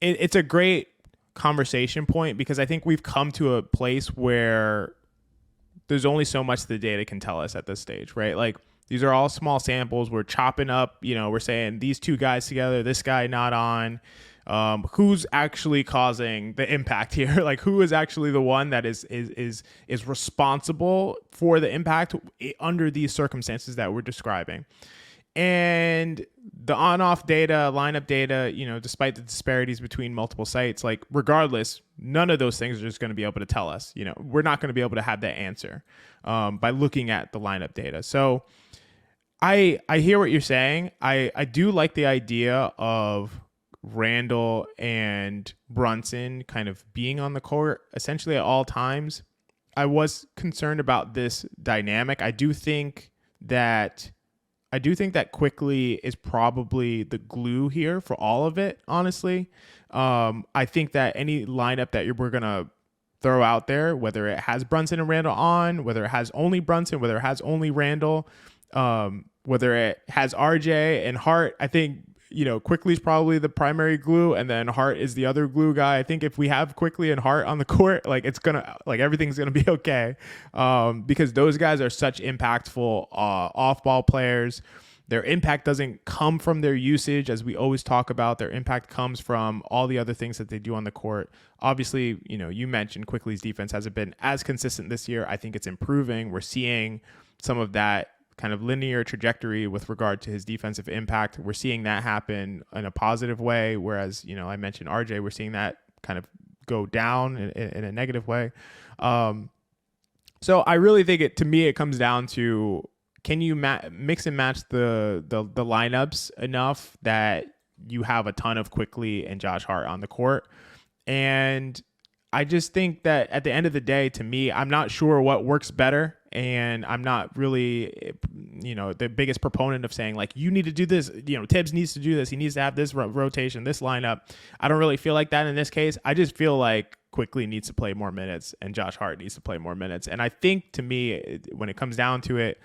it's a great conversation point because I think we've come to a place where there's only so much the data can tell us at this stage, right? Like these are all small samples. We're chopping up, we're saying these two guys together, this guy not on. Who's actually causing the impact here? Like who is actually the one that is responsible for the impact under these circumstances that we're describing? And the on-off data, lineup data, despite the disparities between multiple sites, like regardless, none of those things are just going to be able to tell us. We're not going to be able to have that answer by looking at the lineup data. So I hear what you're saying. I do like the idea of Randle and Brunson kind of being on the court essentially at all times, I was concerned about this dynamic. I do think that Quickley is probably the glue here for all of it, honestly. I think that any lineup that we're going to throw out there, whether it has Brunson and Randle on, whether it has only Brunson, whether it has only Randle, whether it has RJ and Hart, I think, Quickley's probably the primary glue, and then Hart is the other glue guy. I think if we have Quickley and Hart on the court, everything's gonna be okay, because those guys are such impactful off-ball players. Their impact doesn't come from their usage, as we always talk about. Their impact comes from all the other things that they do on the court. Obviously, you mentioned Quickley's defense hasn't been as consistent this year. I think it's improving. We're seeing some of that kind of linear trajectory with regard to his defensive impact. We're seeing that happen in a positive way, whereas, I mentioned RJ, we're seeing that kind of go down in a negative way. So I really think it comes down to, can you mix and match the lineups enough that you have a ton of Quickley and Josh Hart on the court? And I just think that at the end of the day, to me, I'm not sure what works better. And I'm not really, the biggest proponent of saying, like, you need to do this. Tibbs needs to do this. He needs to have this rotation, this lineup. I don't really feel like that in this case. I just feel like Quickley needs to play more minutes and Josh Hart needs to play more minutes. And I think, to me, when it comes down to it,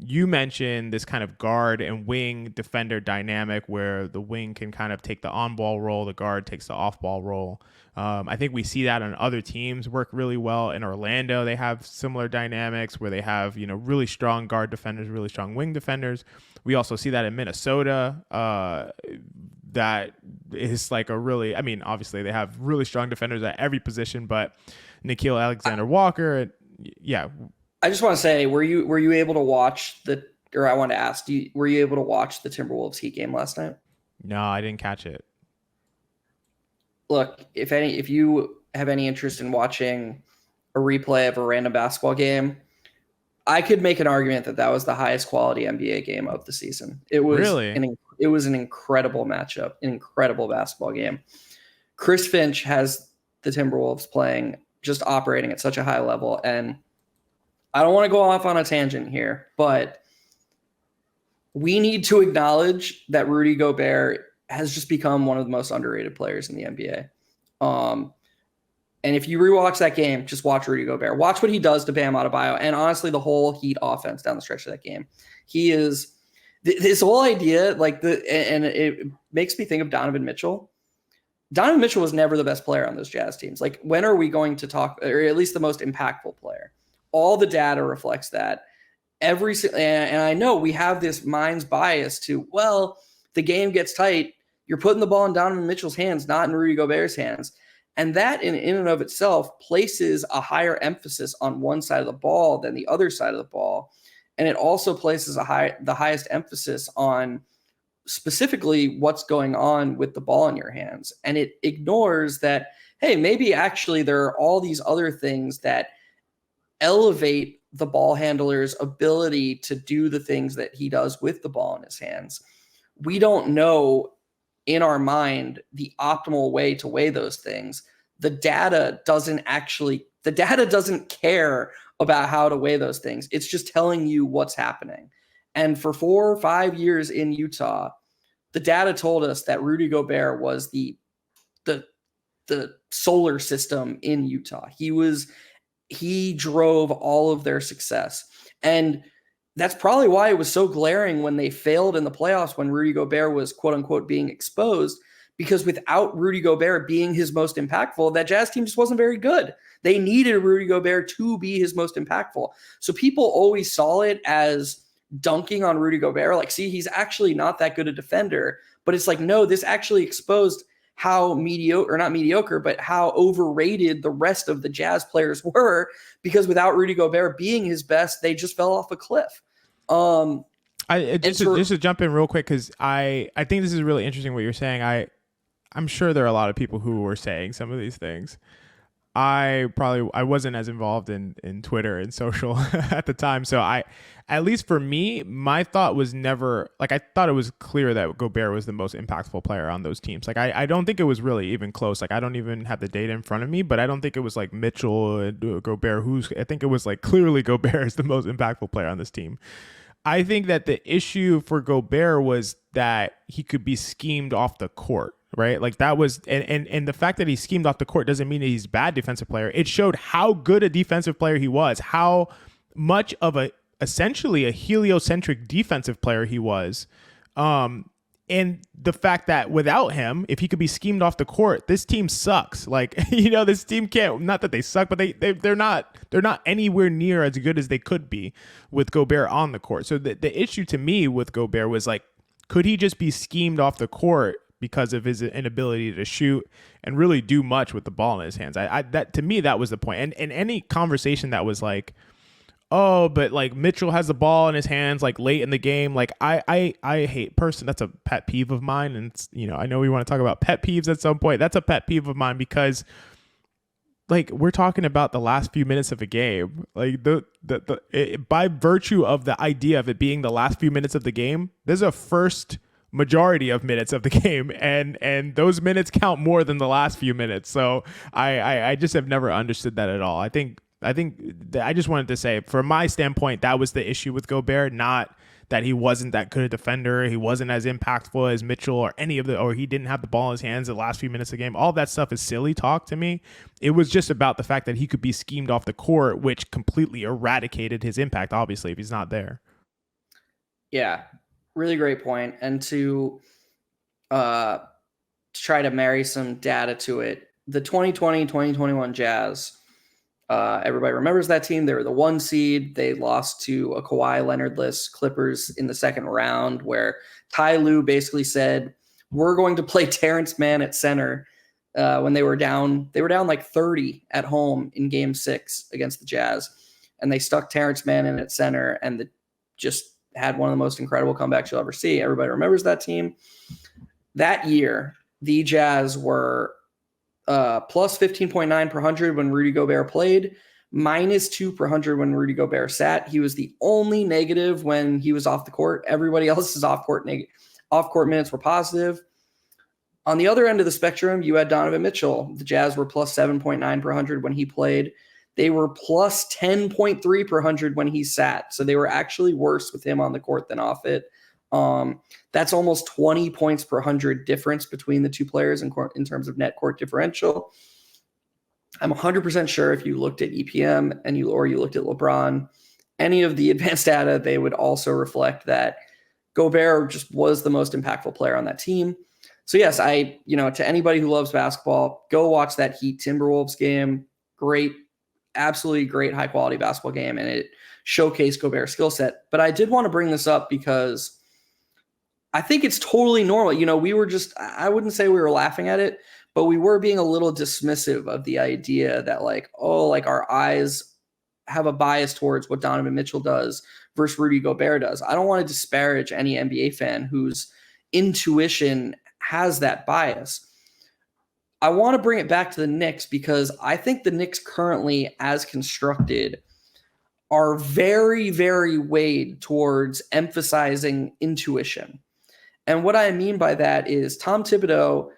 you mentioned this kind of guard and wing defender dynamic where the wing can kind of take the on-ball role, the guard takes the off-ball role. I think we see that on other teams work really well. In Orlando, they have similar dynamics where they have, really strong guard defenders, really strong wing defenders. We also see that in Minnesota. That is like obviously they have really strong defenders at every position, but Nickeil Alexander-Walker, yeah. I just want to say, were you able to watch I want to ask, were you able to watch the Timberwolves Heat game last night? No, I didn't catch it. Look, if you have any interest in watching a replay of a random basketball game, I could make an argument that was the highest quality NBA game of the season. It was really? It was an incredible matchup, an incredible basketball game. Chris Finch has the Timberwolves just operating at such a high level, and I don't want to go off on a tangent here, but we need to acknowledge that Rudy Gobert has just become one of the most underrated players in the NBA. And if you rewatch that game, just watch Rudy Gobert. Watch what he does to Bam Adebayo, and honestly, the whole Heat offense down the stretch of that game. He is this whole idea, and it makes me think of Donovan Mitchell. Donovan Mitchell was never the best player on those Jazz teams. Like, when are we going to talk, or at least the most impactful player? All the data reflects that. And I know we have this mind's bias to, well, the game gets tight, you're putting the ball in Donovan Mitchell's hands, not in Rudy Gobert's hands. And that in and of itself places a higher emphasis on one side of the ball than the other side of the ball. And it also places the highest emphasis on specifically what's going on with the ball in your hands. And it ignores that, hey, maybe actually there are all these other things that elevate the ball handler's ability to do the things that he does with the ball in his hands. We don't know in our mind the optimal way to weigh those things. The data doesn't care about how to weigh those things. It's just telling you what's happening. And for 4 or 5 years in Utah, the data told us that Rudy Gobert was the solar system in Utah. He drove all of their success. And that's probably why it was so glaring when they failed in the playoffs, when Rudy Gobert was, quote unquote, being exposed, because without Rudy Gobert being his most impactful, that Jazz team just wasn't very good. They needed Rudy Gobert to be his most impactful. So people always saw it as dunking on Rudy Gobert. Like, see, he's actually not that good a defender. But it's like, no, this actually exposed how not mediocre, but how overrated the rest of the Jazz players were, because without Rudy Gobert being his best, they just fell off a cliff. Just to jump in real quick, because I think this is really interesting what you're saying. I'm sure there are a lot of people who were saying some of these things. I wasn't as involved in Twitter and social at the time. So at least for me, my thought was never like, I thought it was clear that Gobert was the most impactful player on those teams. Like I don't think it was really even close. Like I don't even have the data in front of me, but I don't think it was like Mitchell and Gobert. I think it was like clearly Gobert is the most impactful player on this team. I think that the issue for Gobert was that he could be schemed off the court, right? Like that was, and the fact that he schemed off the court doesn't mean that he's a bad defensive player. It showed how good a defensive player he was, how much of essentially a heliocentric defensive player he was. And the fact that without him, if he could be schemed off the court, this team sucks. Like, this team can't, not that they suck, but they're not anywhere near as good as they could be with Gobert on the court. So the issue to me with Gobert was like, could he just be schemed off the court because of his inability to shoot and really do much with the ball in his hands? That to me, that was the point. And any conversation that was like, oh, but like Mitchell has the ball in his hands like late in the game. Like I hate that's a pet peeve of mine. And it's, I know we want to talk about pet peeves at some point. That's a pet peeve of mine because like we're talking about the last few minutes of a game. Like by virtue of the idea of it being the last few minutes of the game, there's a first majority of minutes of the game, and those minutes count more than the last few minutes. So I just have never understood that at all. I think I just wanted to say, from my standpoint, that was the issue with Gobert, not that he wasn't that good a defender, he wasn't as impactful as Mitchell or or he didn't have the ball in his hands the last few minutes of the game. All that stuff is silly talk to me. It was just about the fact that he could be schemed off the court, which completely eradicated his impact, obviously, if he's not there. Yeah, really great point. And to try to marry some data to it, the 2020-2021 Jazz, everybody remembers that team. They were the 1 seed. They lost to a Kawhi Leonard-less Clippers in the second round, where Ty Lue basically said, we're going to play Terrence Mann at center when they were down. They were down like 30 at home in game 6 against the Jazz. And they stuck Terrence Mann in at center and just had one of the most incredible comebacks you'll ever see. Everybody remembers that team. That year, the Jazz were plus 15.9 per 100 when Rudy Gobert played, minus 2 per 100 when Rudy Gobert sat. He was the only negative when he was off the court. Everybody else's off-court minutes were positive. On the other end of the spectrum, you had Donovan Mitchell. The Jazz were plus 7.9 per 100 when he played. They were plus 10.3 per 100 when he sat. So they were actually worse with him on the court than off it. That's almost 20 points per 100 difference between the two players in terms of net court differential. I'm 100% sure if you looked at EPM or you looked at LeBron, any of the advanced data, they would also reflect that Gobert just was the most impactful player on that team. So yes, to anybody who loves basketball, go watch that Heat Timberwolves game. Great, absolutely great high quality basketball game, and it showcased Gobert's skill set. But I did want to bring this up because I think it's totally normal. I wouldn't say we were laughing at it, but we were being a little dismissive of the idea that our eyes have a bias towards what Donovan Mitchell does versus Rudy Gobert does. I don't want to disparage any NBA fan whose intuition has that bias. I want to bring it back to the Knicks because I think the Knicks currently, as constructed, are very, very weighed towards emphasizing intuition. And what I mean by that is Tom Thibodeau,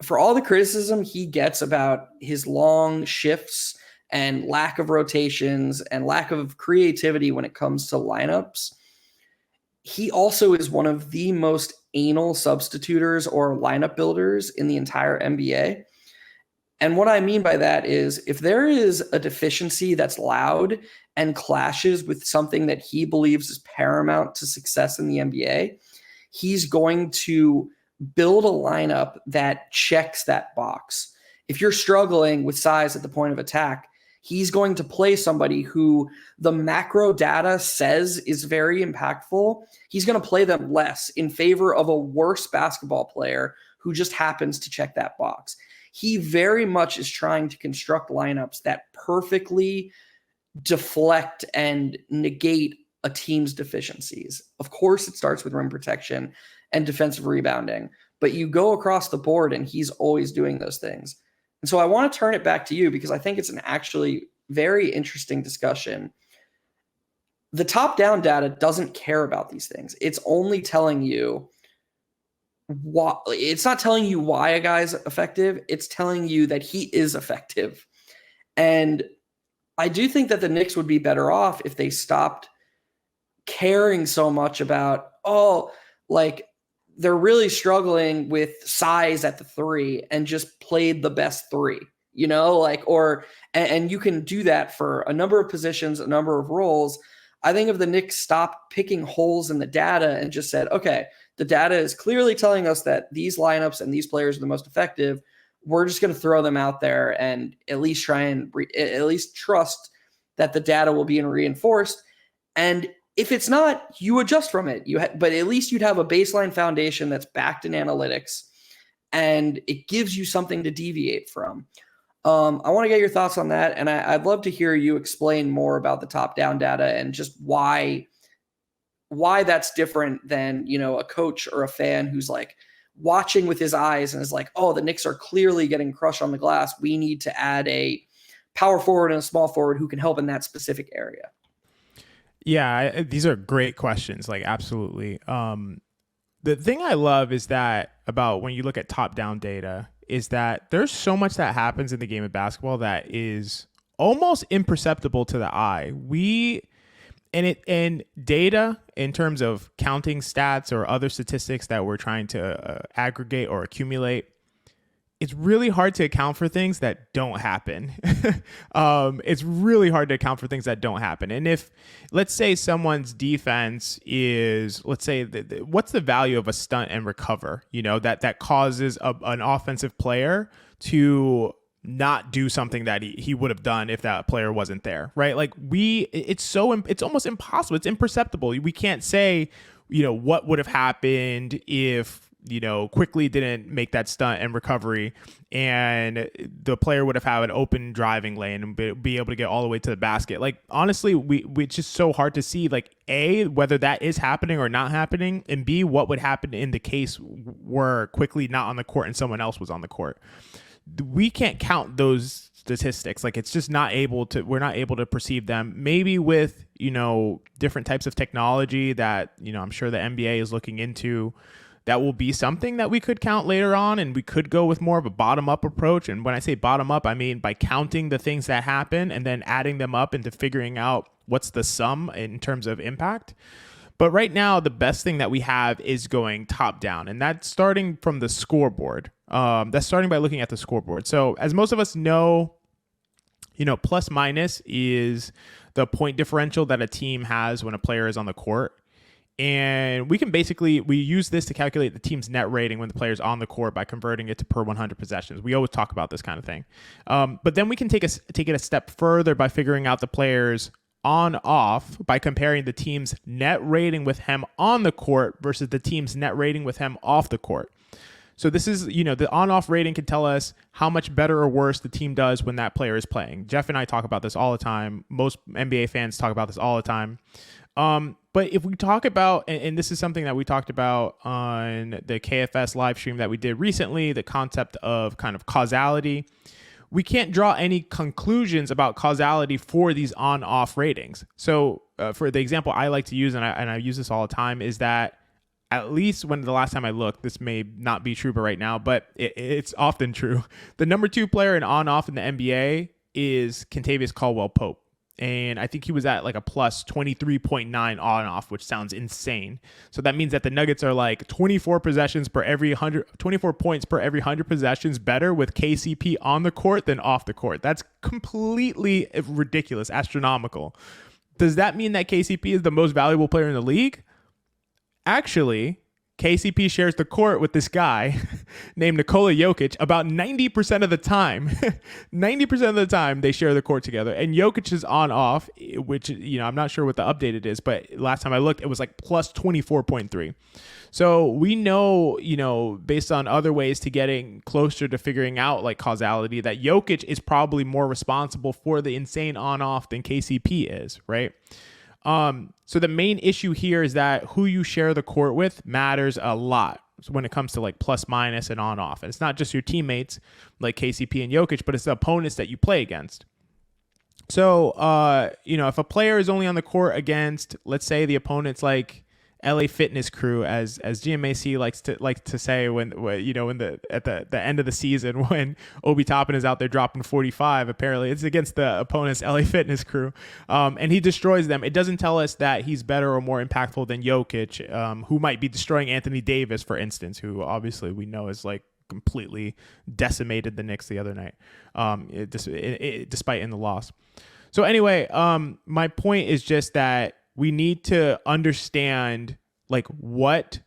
for all the criticism he gets about his long shifts and lack of rotations and lack of creativity when it comes to lineups, he also is one of the most anal substituters or lineup builders in the entire NBA. And what I mean by that is if there is a deficiency that's loud and clashes with something that he believes is paramount to success in the NBA, he's going to build a lineup that checks that box. If you're struggling with size at the point of attack, he's going to play somebody who the macro data says is very impactful. He's going to play them less in favor of a worse basketball player who just happens to check that box. He very much is trying to construct lineups that perfectly deflect and negate a team's deficiencies. Of course, it starts with rim protection and defensive rebounding, but you go across the board and he's always doing those things. And so I want to turn it back to you because I think it's an actually very interesting discussion. The top-down data doesn't care about these things. It's only telling you why. It's not telling you why a guy's effective. It's telling you that he is effective. And I do think that the Knicks would be better off if they stopped caring so much about, like they're really struggling with size at the three and just played the best three, and you can do that for a number of positions, a number of roles. I think if the Knicks stopped picking holes in the data and just said, okay, the data is clearly telling us that these lineups and these players are the most effective, we're just going to throw them out there and at least try and at least trust that the data will be reinforced. And if it's not, you adjust from it. But at least you'd have a baseline foundation that's backed in analytics, and it gives you something to deviate from. I want to get your thoughts on that, and I'd love to hear you explain more about the top-down data and just why that's different than, a coach or a fan who's like watching with his eyes and is like, oh, the Knicks are clearly getting crushed on the glass. We need to add a power forward and a small forward who can help in that specific area. Yeah, these are great questions. Like, absolutely. The thing I love is that about when you look at top-down data is that there's so much that happens in the game of basketball that is almost imperceptible to the eye. And data in terms of counting stats or other statistics that we're trying to aggregate or accumulate, it's really hard to account for things that don't happen. It's really hard to account for things that don't happen. And if, let's say someone's defense is, let's say, what's the value of a stunt and recover, that causes an offensive player to not do something that he would have done if that player wasn't there, right? Like it's almost impossible. It's imperceptible. We can't say, what would have happened if, Quickley didn't make that stunt and recovery and the player would have had an open driving lane and be able to get all the way to the basket. Like, honestly, it's just so hard to see, like, A, whether that is happening or not happening, and B, what would happen in the case where Quickley not on the court and someone else was on the court. We can't count those statistics. Like, it's just we're not able to perceive them. Maybe with, different types of technology that, I'm sure the NBA is looking into, that will be something that we could count later on, and we could go with more of a bottom-up approach. And when I say bottom-up, I mean by counting the things that happen and then adding them up into figuring out what's the sum in terms of impact. But right now, the best thing that we have is going top-down, and that's starting from the scoreboard. That's starting by looking at the scoreboard. So as most of us know, plus minus is the point differential that a team has when a player is on the court. And we use this to calculate the team's net rating when the player's on the court by converting it to per 100 possessions. We always talk about this kind of thing. But then we can take it a step further by figuring out the player's on-off by comparing the team's net rating with him on the court versus the team's net rating with him off the court. So this is, the on-off rating can tell us how much better or worse the team does when that player is playing. Geoff and I talk about this all the time. Most NBA fans talk about this all the time. But if we talk about, and this is something that we talked about on the KFS live stream that we did recently, the concept of kind of causality, we can't draw any conclusions about causality for these on-off ratings. So for the example I like to use, and I use this all the time, is that at least when the last time I looked, this may not be true, but right now, but it's often true. The number 2 player in on-off in the NBA is Kentavious Caldwell-Pope. And I think he was at like a plus 23.9 on-off, which sounds insane. So that means that the Nuggets are like 24 points per every 100 possessions better with KCP on the court than off the court. That's completely ridiculous, astronomical. Does that mean that KCP is the most valuable player in the league? Actually, KCP shares the court with this guy named Nikola Jokic about 90% of the time. 90% of the time they share the court together. And Jokic is on-off, which, I'm not sure what the updated is, but last time I looked, it was like plus 24.3. So we know, based on other ways to getting closer to figuring out like causality, that Jokic is probably more responsible for the insane on-off than KCP is, right? So the main issue here is that who you share the court with matters a lot. when it comes to like plus minus and on off. And it's not just your teammates like KCP and Jokic, but it's the opponents that you play against. So, if a player is only on the court against, let's say, the opponent's like LA Fitness crew, as GMAC likes to say when at the end of the season when Obi Toppin is out there dropping 45, apparently it's against the opponent's LA Fitness crew, and he destroys them. It doesn't tell us that he's better or more impactful than Jokic, who might be destroying Anthony Davis, for instance, who obviously we know is like completely decimated the Knicks the other night, despite in the loss. So anyway, my point is just that we need to understand like what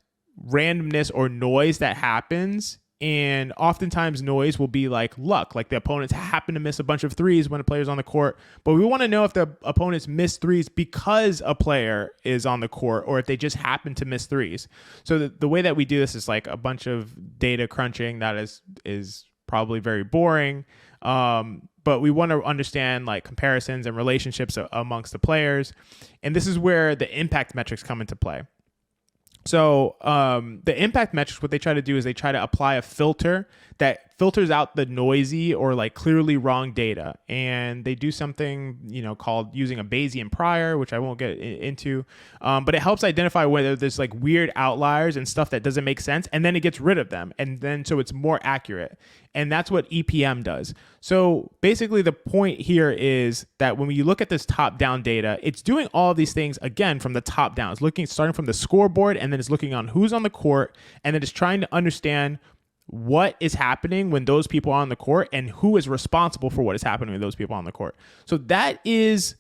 randomness or noise that happens. And oftentimes noise will be like luck, like the opponents happen to miss a bunch of threes when a player's on the court. But we want to know if the opponents miss threes because a player is on the court or if they just happen to miss threes. So the way that we do this is like a bunch of data crunching that is probably very boring. But we want to understand like comparisons and relationships amongst the players. And this is where the impact metrics come into play. So the impact metrics, what they try to do is they try to apply a filter that filters out the noisy or like clearly wrong data. And they do something, called using a Bayesian prior, which I won't get into. But it helps identify whether there's like weird outliers and stuff that doesn't make sense. And then it gets rid of them. And then so it's more accurate. And that's what EPM does. So basically the point here is that when you look at this top-down data, it's doing all of these things, again, from the top down. It's starting from the scoreboard, and then it's looking on who's on the court, and then it's trying to understand what is happening when those people are on the court and who is responsible for what is happening with those people on the court. So that is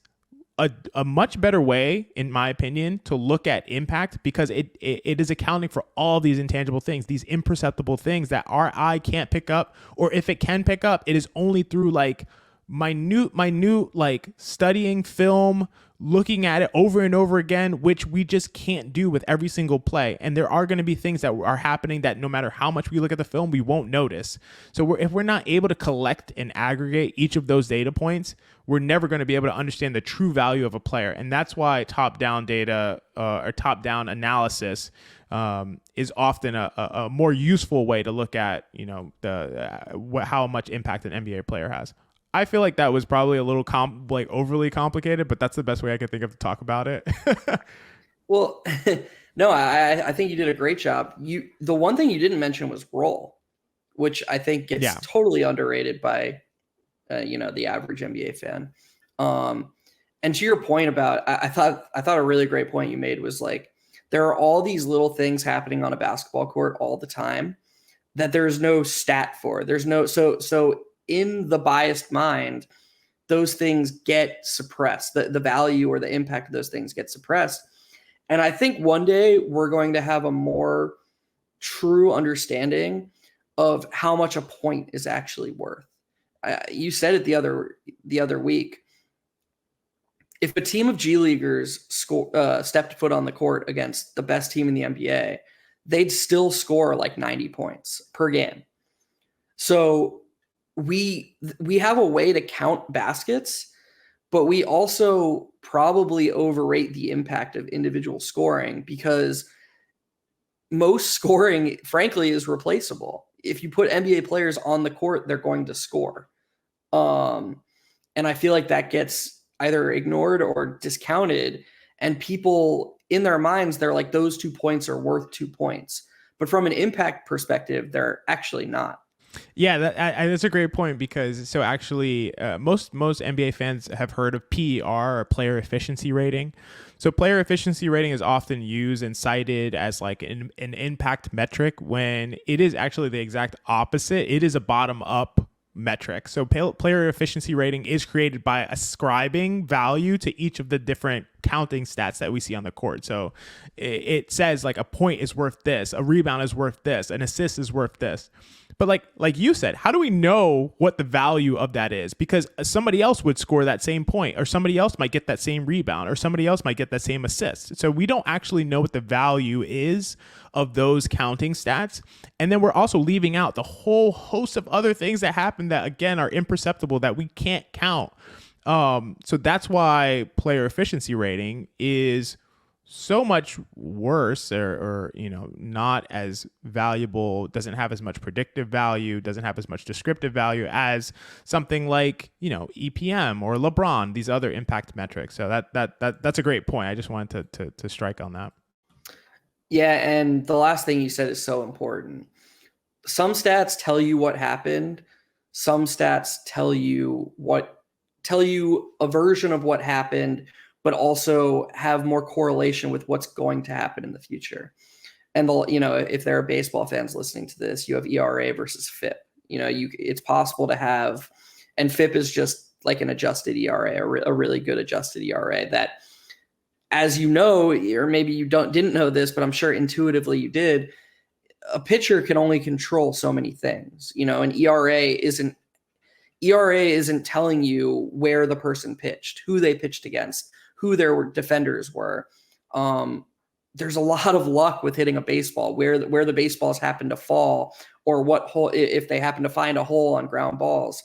a much better way, in my opinion, to look at impact, because it is accounting for all these intangible things, these imperceptible things that our eye can't pick up, or if it can pick up, it is only through like minute like studying film, looking at it over and over again, which we just can't do with every single play. And there are going to be things that are happening that no matter how much we look at the film, we won't notice. So if we're not able to collect and aggregate each of those data points, we're never going to be able to understand the true value of a player. And that's why top-down data or top-down analysis is often a more useful way to look at, how much impact an NBA player has. I feel like that was probably a little overly complicated, but that's the best way I could think of to talk about it. Well, no, I think you did a great job. The one thing you didn't mention was role, which I think gets totally underrated by the average NBA fan. And to your point about, I thought a really great point you made was like, there are all these little things happening on a basketball court all the time that there's no stat for. There's no, so in the biased mind, those things get suppressed. The value or the impact of those things get suppressed. And I think one day we're going to have a more true understanding of how much a point is actually worth. You said it the other week. If a team of G Leaguers stepped foot on the court against the best team in the NBA, they'd still score like 90 points per game. So we have a way to count baskets, but we also probably overrate the impact of individual scoring, because most scoring, frankly, is replaceable. If you put NBA players on the court, they're going to score. And I feel like that gets either ignored or discounted, and people in their minds, they're like, those 2 points are worth 2 points. But from an impact perspective, they're actually not. Yeah, that's a great point, because so actually most NBA fans have heard of PER, or player efficiency rating. So player efficiency rating is often used and cited as like an impact metric, when it is actually the exact opposite. It is a bottom-up metric. So player efficiency rating is created by ascribing value to each of the different counting stats that we see on the court. So it says like a point is worth this, a rebound is worth this, an assist is worth this. But like you said, how do we know what the value of that is? Because somebody else would score that same point, or somebody else might get that same rebound, or somebody else might get that same assist. So we don't actually know what the value is of those counting stats. And then we're also leaving out the whole host of other things that happen that, again, are imperceptible, that we can't count. So that's why player efficiency rating is so much worse, or not as valuable, doesn't have as much predictive value, doesn't have as much descriptive value as something like EPM or LeBron, these other impact metrics. So that's a great point. I just wanted to strike on that. Yeah, and the last thing you said is so important. Some stats tell you what happened. Some stats tell you a version of what happened, but also have more correlation with what's going to happen in the future. And if there are baseball fans listening to this, you have ERA versus FIP. It's possible to have, and FIP is just like an adjusted ERA, a really good adjusted ERA that, as you know, or maybe you didn't know this, but I'm sure intuitively you did, a pitcher can only control so many things. An ERA isn't telling you where the person pitched, who they pitched against, who their defenders were. There's a lot of luck with hitting a baseball, where the baseballs happen to fall, or what hole, if they happen to find a hole on ground balls.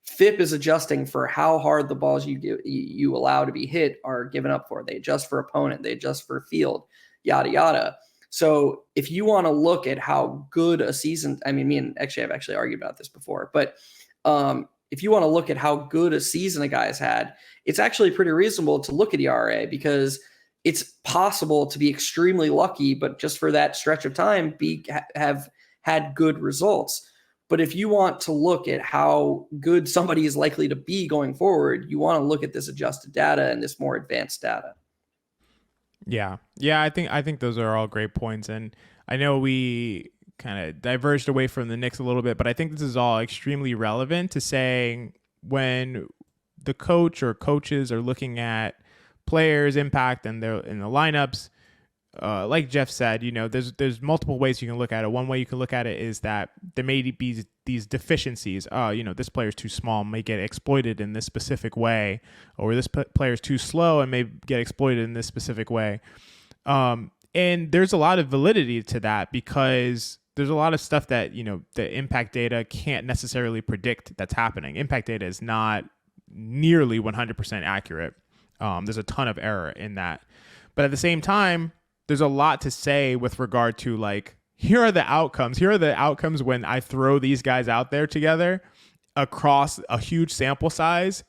FIP is adjusting for how hard the balls you allow to be hit are given up for. They adjust for opponent, they adjust for field, yada yada. So if you want to look at how good a season, I mean, me and XJ have actually argued about this before, but if you want to look at how good a season a guy's had, it's actually pretty reasonable to look at ERA, because it's possible to be extremely lucky, but just for that stretch of time, have had good results. But if you want to look at how good somebody is likely to be going forward, you want to look at this adjusted data and this more advanced data. Yeah. I think those are all great points, and I know we kind of diverged away from the Knicks a little bit, but I think this is all extremely relevant to saying when the coach or coaches are looking at players' impact and they're in the lineups. Like Geoff said, there's multiple ways you can look at it. One way you can look at it is that there may be these deficiencies. This player's too small, may get exploited in this specific way, or this player's too slow and may get exploited in this specific way. And there's a lot of validity to that, because there's a lot of stuff that, the impact data can't necessarily predict that's happening. Impact data is not nearly 100% accurate. There's a ton of error in that. But at the same time, there's a lot to say with regard to, like, here are the outcomes. Here are the outcomes when I throw these guys out there together across a huge sample size.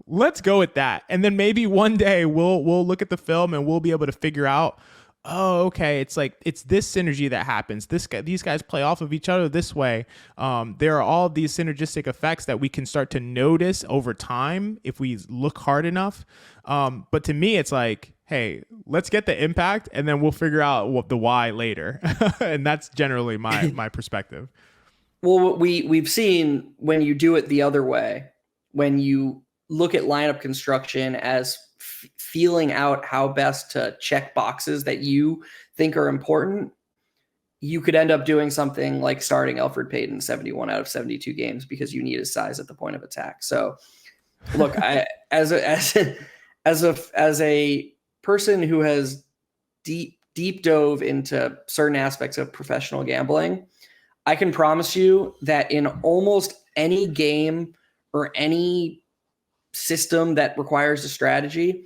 Let's go with that. And then maybe one day we'll look at the film and we'll be able to figure out, oh, okay, it's this synergy that happens. These guys play off of each other this way. There are all these synergistic effects that we can start to notice over time if we look hard enough. But to me, it's like, hey, let's get the impact and then we'll figure out the why later. And that's generally my perspective. Well, we've seen when you do it the other way, when you look at lineup construction as feeling out how best to check boxes that you think are important, you could end up doing something like starting Elfrid Payton 71 out of 72 games because you need his size at the point of attack. So look, as a person who has deep dove into certain aspects of professional gambling, I can promise you that in almost any game or any system that requires a strategy,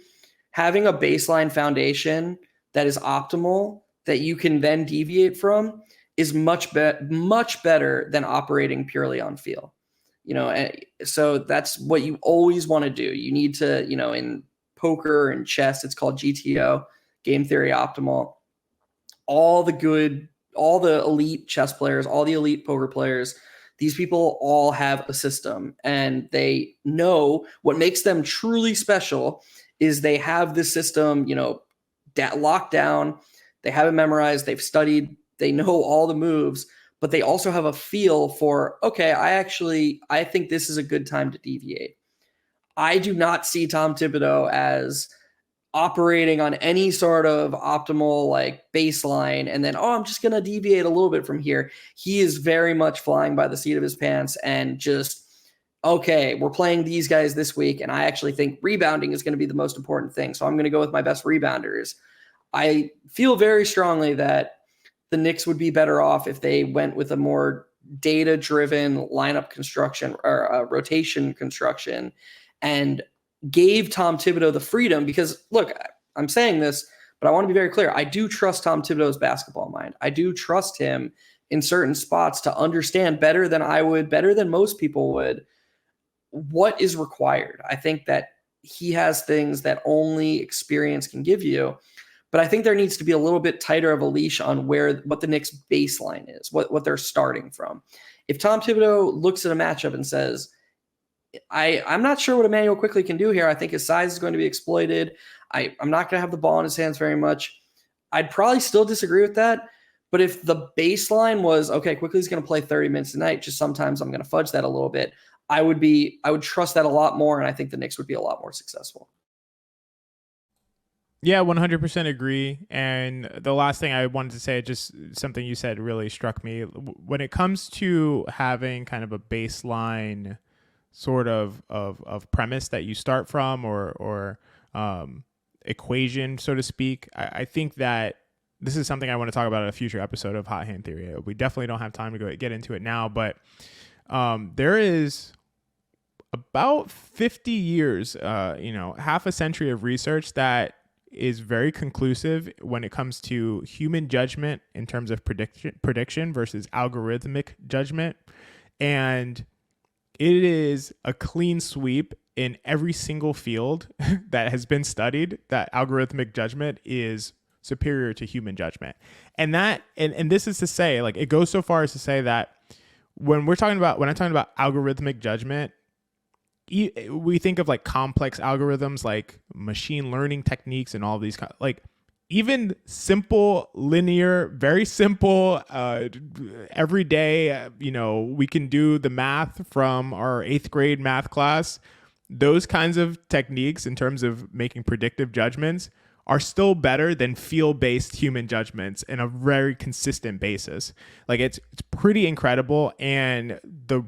having a baseline foundation that is optimal that you can then deviate from is much better than operating purely on feel. So that's what you always want to do. You need to, in poker and chess, it's called GTO, game theory optimal. All the elite chess players, all the elite poker players, these people all have a system, and they know what makes them truly special is they have this system, locked down. They have it memorized. They've studied. They know all the moves, but they also have a feel for, okay, I think this is a good time to deviate. I do not see Tom Thibodeau as operating on any sort of optimal baseline and then, I'm just going to deviate a little bit from here. He is very much flying by the seat of his pants and just, okay, we're playing these guys this week, and I actually think rebounding is going to be the most important thing. So I'm going to go with my best rebounders. I feel very strongly that the Knicks would be better off if they went with a more data-driven lineup construction or rotation construction and gave Tom Thibodeau the freedom, because look, I'm saying this, but But I want to be very clear. I do trust Tom Thibodeau's basketball mind. I do trust him in certain spots to understand better than I would, better than most people would, what is required. I think that he has things that only experience can give you. But I think there needs to be a little bit tighter of a leash on what the Knicks baseline is, what they're starting from. If Tom Thibodeau looks at a matchup and says, I'm not sure what Immanuel Quickley can do here. I think his size is going to be exploited. I'm not going to have the ball in his hands very much. I'd probably still disagree with that. But if the baseline was, okay, Quickley's going to play 30 minutes a night, just sometimes I'm going to fudge that a little bit, I would trust that a lot more, and I think the Knicks would be a lot more successful. Yeah, 100% agree. And the last thing I wanted to say, just something you said really struck me. When it comes to having kind of a baseline sort of premise that you start from or equation, so to speak, I think that this is something I want to talk about in a future episode of Hot Hand Theory. We definitely don't have time to get into it now, but there is about 50 years, half a century of research that is very conclusive when it comes to human judgment in terms of prediction versus algorithmic judgment. And it is a clean sweep in every single field that has been studied that algorithmic judgment is superior to human judgment. And this is to say, like, it goes so far as to say that when I'm talking about algorithmic judgment, we think of like complex algorithms like machine learning techniques and all of these, like even simple linear, very simple everyday, we can do the math from our 8th grade math class. Those kinds of techniques in terms of making predictive judgments are still better than feel-based human judgments in a very consistent basis. Like it's pretty incredible. And the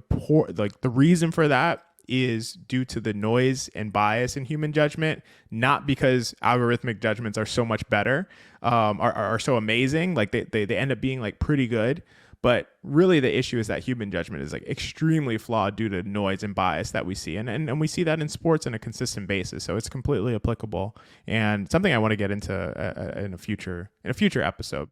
reason for that is due to the noise and bias in human judgment, not because algorithmic judgments are so much better, are so amazing. Like they end up being like pretty good. But really the issue is that human judgment is like extremely flawed due to noise and bias that we see. And we see that in sports on a consistent basis. So it's completely applicable and something I want to get into in a future episode.